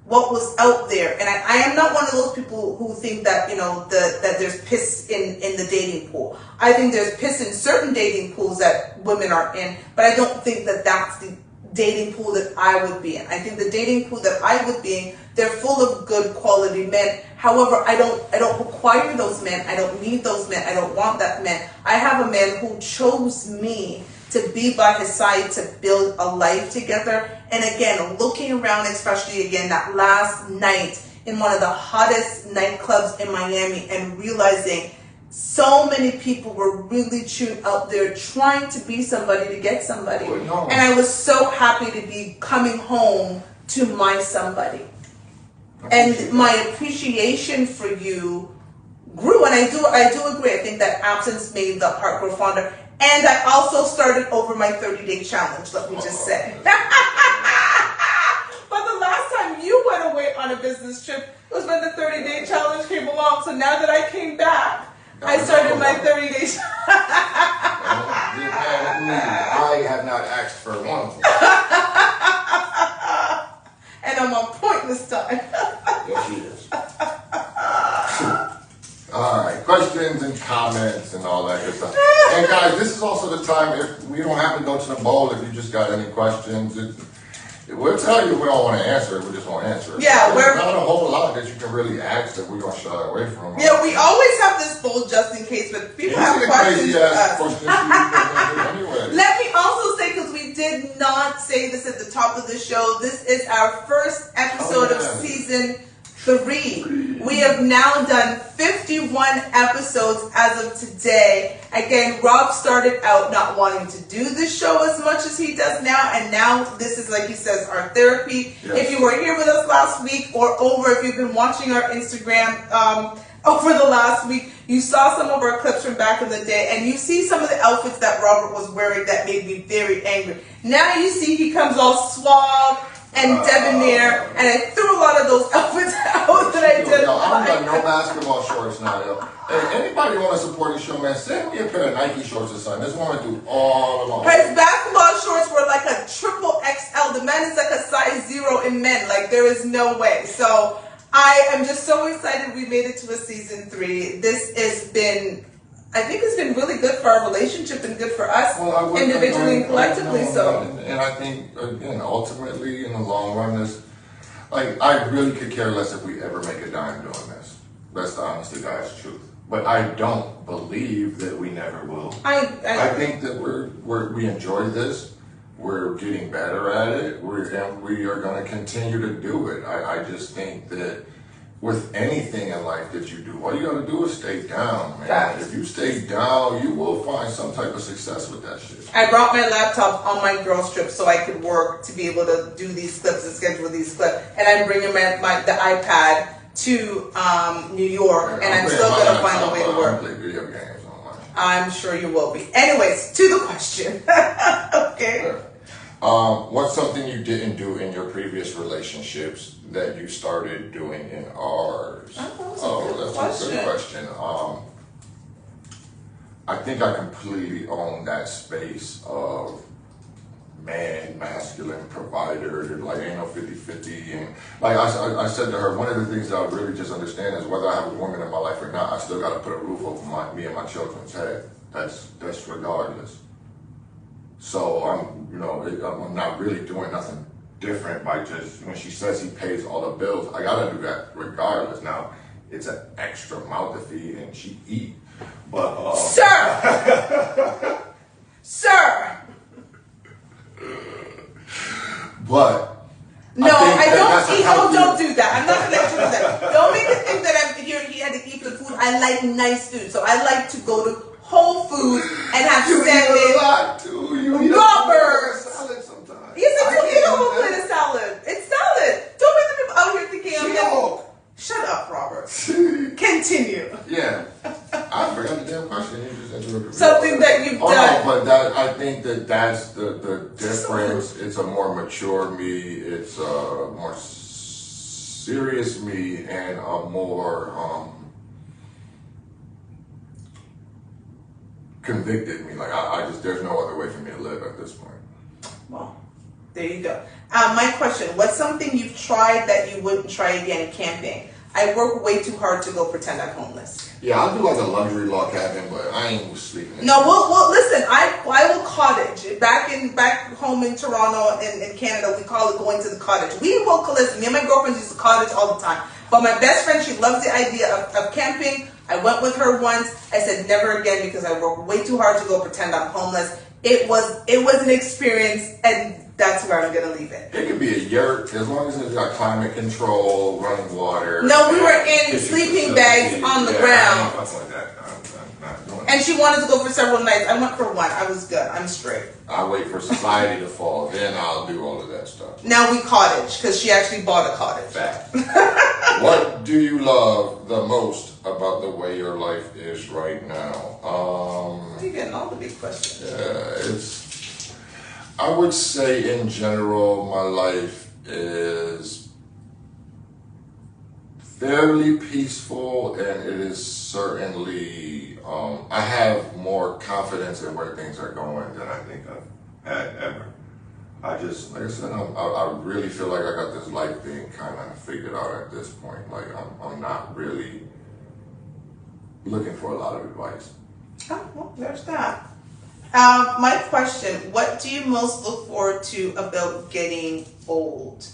what was out there, and I am not one of those people who think that, that there's piss in the dating pool. I think there's piss in certain dating pools that women are in, but I don't think that that's the dating pool that I would be in. I think the dating pool that I would be in, they're full of good quality men. However, I don't require those men. I don't need those men. I don't want that man. I have a man who chose me to be by his side to build a life together. And again, looking around, especially again that last night in one of the hottest nightclubs in Miami, and realizing so many people were really chewed out there trying to be somebody to get somebody. Oh, no. And I was so happy to be coming home to my somebody. And my appreciation for you grew, and I do agree. I think that absence made the heart grow fonder. And I also started over my 30-day challenge, let me just say. But the last time you went away on a business trip was when the 30-day challenge came along. So now that I came back, I started my 30-day challenge. I have not asked for one of them. And I'm on point this time. Yes, she is. All right, questions and comments and all that good stuff. And guys, this is also the time, if we don't have to go to the bowl, if you just got any questions, we'll tell you we don't want to answer it, we just won't answer it. Yeah, there's not a whole lot that you can really ask that we're going to shy away from. Yeah, we always have this bowl just in case, but people have questions for us. Anyway. Let me also say, because we did not say this at the top of the show, this is our first episode of season 3. We have now done 51 episodes as of today. Again, Rob started out not wanting to do this show as much as he does now, and now this is, like he says, our therapy. Yes. If you were here with us last week or if you've been watching our Instagram over the last week, you saw some of our clips from back in the day, and you see some of the outfits that Robert was wearing that made me very angry. Now you see he comes all suave and debonair, and I threw a lot of those outfits out that I did. Yo, I don't got no basketball shorts now, yo. Hey, anybody want to support the show, man? Send me a pair of Nike shorts or something. This woman do all of them. His basketball shorts were like a triple XL. The man is like a size 0 in men. Like, there is no way. So I am just so excited we made it to a season 3. This has been, I think it's been really good for our relationship and good for us individually and collectively. And I think, again, ultimately, in the long run, this, like, I really could care less if we ever make a dime doing this. That's the honest to God's truth. But I don't believe that we never will. I think that we enjoy this. We're getting better at it. We are going to continue to do it. I just think that with anything in life that you do, all you got to do is stay down, man. Right. If you stay down, you will find some type of success with that shit. I brought my laptop on my girls trip so I could work to be able to do these clips and schedule these clips. And I'm bringing the iPad to New York, and I'm still going to find a way to work. Play video games online. I'm sure you will be. Anyways, to the question. Okay. Yeah. What's something you didn't do in your previous relationships that you started doing in ours? That's a good question. I think I completely own that space of man, masculine, provider. Like, ain't no 50-50. And like I said to her, one of the things that I really just understand is whether I have a woman in my life or not, I still got to put a roof over me and my children's head. That's regardless. So I'm not really doing nothing different by just, when she says he pays all the bills, I gotta do that regardless. Now, it's an extra mouth to feed and she eat, but Sir! Sir! But no, don't do that. I'm not gonna let you do that. Don't make it think that I'm here. He had to eat the food. I like nice food, so I like to go to Whole Foods and have salad. You eat a lot too. You eat Robert. a salad sometimes. Yes, I do eat a whole plate of salad. It's salad. Don't make the people out here thinking I'm getting. Shut up, Robert. Continue. Yeah, I forgot the damn question. You just interrupted me. Something that you've done. No, but I think that's the difference. It's a more mature me. It's a more serious me, and a more convicted me. Like I just, there's no other way for me to live at this point. Well, there you go. My question, what's something you've tried that you wouldn't try again? Camping. I work way too hard to go pretend I'm homeless. Yeah, I'll do like a luxury log cabin, but I ain't sleeping. No, well, listen, I will cottage. Back home in Toronto, in Canada, we call it going to the cottage. We will, listen, me and my girlfriends used to cottage all the time. But my best friend, she loves the idea of camping. I went with her once. I said never again because I work way too hard to go pretend I'm homeless. It was an experience, and that's where I'm going to leave it. It could be a yurt, as long as it's got climate control, running water. No, we were in sleeping bags on the ground. Like that. I'm not doing and she wanted to go for several nights. I went for one. I was good. I'm straight. I'll wait for society to fall, then I'll do all of that stuff. Now we cottage, because she actually bought a cottage. Fact. What do you love the most about the way your life is right now? You're getting all the big questions. I would say in general, my life is fairly peaceful, and it is certainly, I have more confidence in where things are going than I think I've had ever. I just, like I said, I really feel like I got this life thing kind of figured out at this point. Like, I'm not really looking for a lot of advice. Oh, well, there's that. My question, what do you most look forward to about getting old?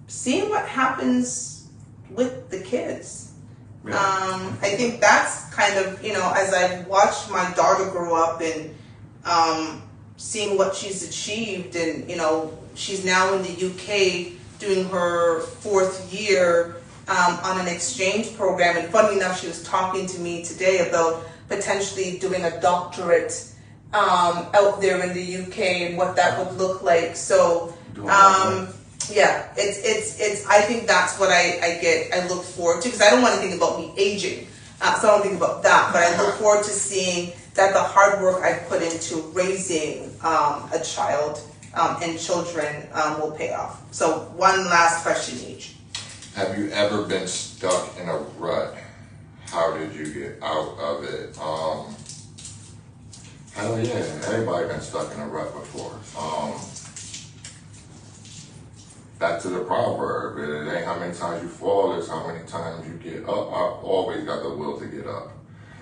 Seeing what happens with the kids. Yeah. I think that's kind of, as I've watched my daughter grow up and seeing what she's achieved, and, she's now in the UK doing her 4th year on an exchange program. And funny enough, she was talking to me today about potentially doing a doctorate out there in the UK and what that would look like. So yeah, it's I think that's what I look forward to, because I don't want to think about me aging, so I don't think about that, but I look forward to seeing that the hard work I put into raising a child and children will pay off. So one last question each. Have you ever been stuck in a rut? How did you get out of it? Hell yeah, everybody been stuck in a rut before. Back to the proverb, it ain't how many times you fall, it's how many times you get up. I've always got the will to get up.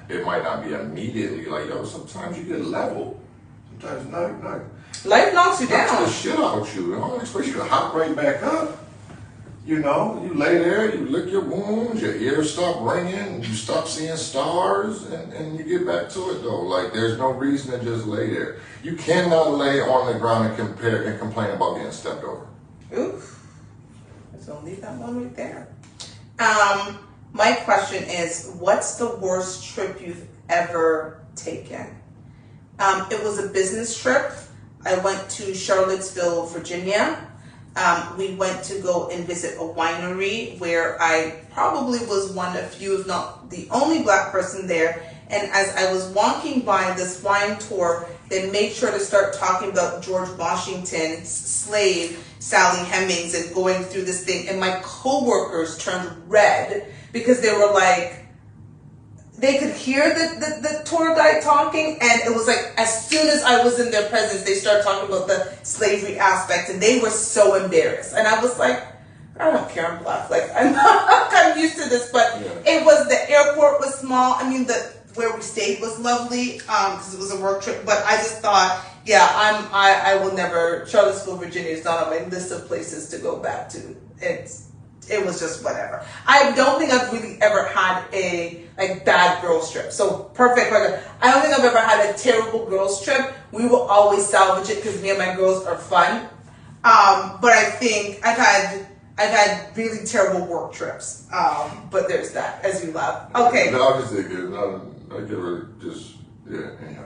It might not be immediately, like, yo, sometimes you get leveled. Sometimes not. Life knocks you Knocks down. the shit out you. I don't expect you to hop right back up. You know, you lay there, you lick your wounds, your ears stop ringing, you stop seeing stars, and you get back to it though. Like, there's no reason to just lay there. You cannot lay on the ground and compare and complain about getting stepped over. Oof. So leave that one right there. My question is, what's the worst trip you've ever taken? It was a business trip. I went to Charlottesville, Virginia. We went to go and visit a winery where I probably was one of few, if not the only Black person there. And as I was walking by this wine tour, they made sure to start talking about George Washington's slave, Sally Hemings, and going through this thing. And my coworkers turned red because they were like, they could hear the tour guide talking, and it was like as soon as I was in their presence, they started talking about the slavery aspect, and they were so embarrassed. And I was like, I don't care, I'm Black. Like, I'm used to this, but It was, the airport was small. I mean, where we stayed was lovely because it was a work trip. But I just thought, yeah, I will never. Charlottesville, Virginia is not on my list of places to go back to. It was just whatever. I don't think I've really ever had a bad girls trip. So perfect record. I don't think I've ever had a terrible girls trip. We will always salvage it because me and my girls are fun. But I think I've had really terrible work trips. But there's that, as you laugh. Okay. No, I'm just thinking, I give her just, yeah, anyhow.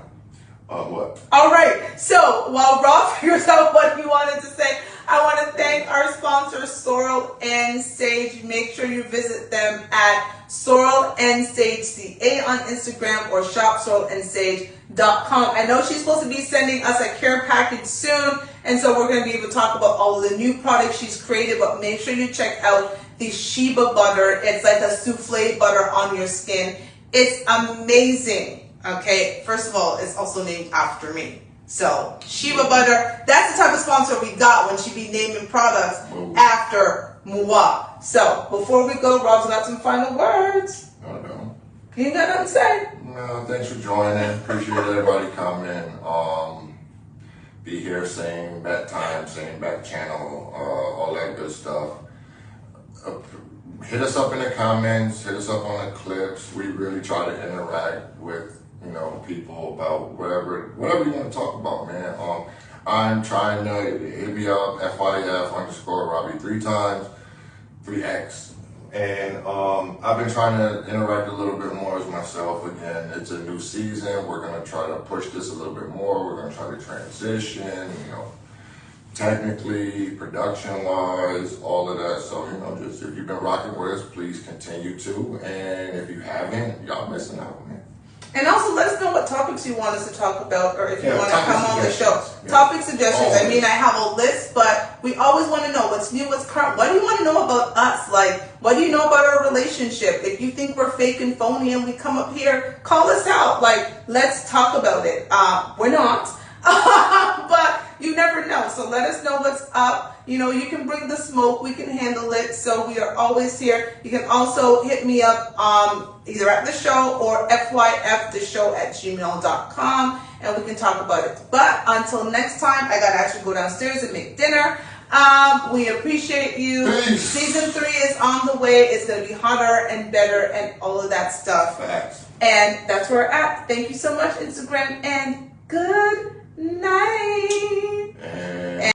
What? All right. So while Rob figures out what he wanted to say, I want to thank our sponsor, Sorrel and Sage. Make sure you visit them at Sorrel and Sage CA on Instagram or shopsorrelandsage.com. I know she's supposed to be sending us a care package soon, and so we're going to be able to talk about all of the new products she's created, but make sure you check out the Sheba butter. It's like a souffle butter on your skin. It's amazing. Okay, first of all, it's also named after me. So, Sheba butter, that's the type of sponsor we got when she be naming products after moi. So, before we go, Rob's got some final words. I don't know. You ain't got nothing to say? No, thanks for joining. Appreciate everybody coming. Be here, same bat time, same back channel, all that good stuff. Hit us up in the comments, hit us up on the clips. We really try to interact with people about whatever you want to talk about, man. I'm trying to hit me up, FIF_Robbie 3 times, 3X. And I've been trying to interact a little bit more with myself again. It's a new season. We're going to try to push this a little bit more. We're going to try to transition, technically, production-wise, all of that. So, just if you've been rocking with us, please continue to. And if you haven't, y'all missing out, man. And also let us know what topics you want us to talk about, or if you want to come on the show. Yeah. Topic suggestions. I mean, I have a list, but we always want to know what's new, what's current. What do you want to know about us? Like, what do you know about our relationship? If you think we're fake and phony and we come up here, call us out. Like, let's talk about it. We're not. But you never know. So let us know what's up. You can bring the smoke. We can handle it. So we are always here. You can also hit me up either at the show or fyftheshow@gmail.com, and we can talk about it. But until next time, I got to actually go downstairs and make dinner. We appreciate you. Peace. Season 3 is on the way. It's going to be hotter and better and all of that stuff. Facts. And that's where we're at. Thank you so much, Instagram, and good night.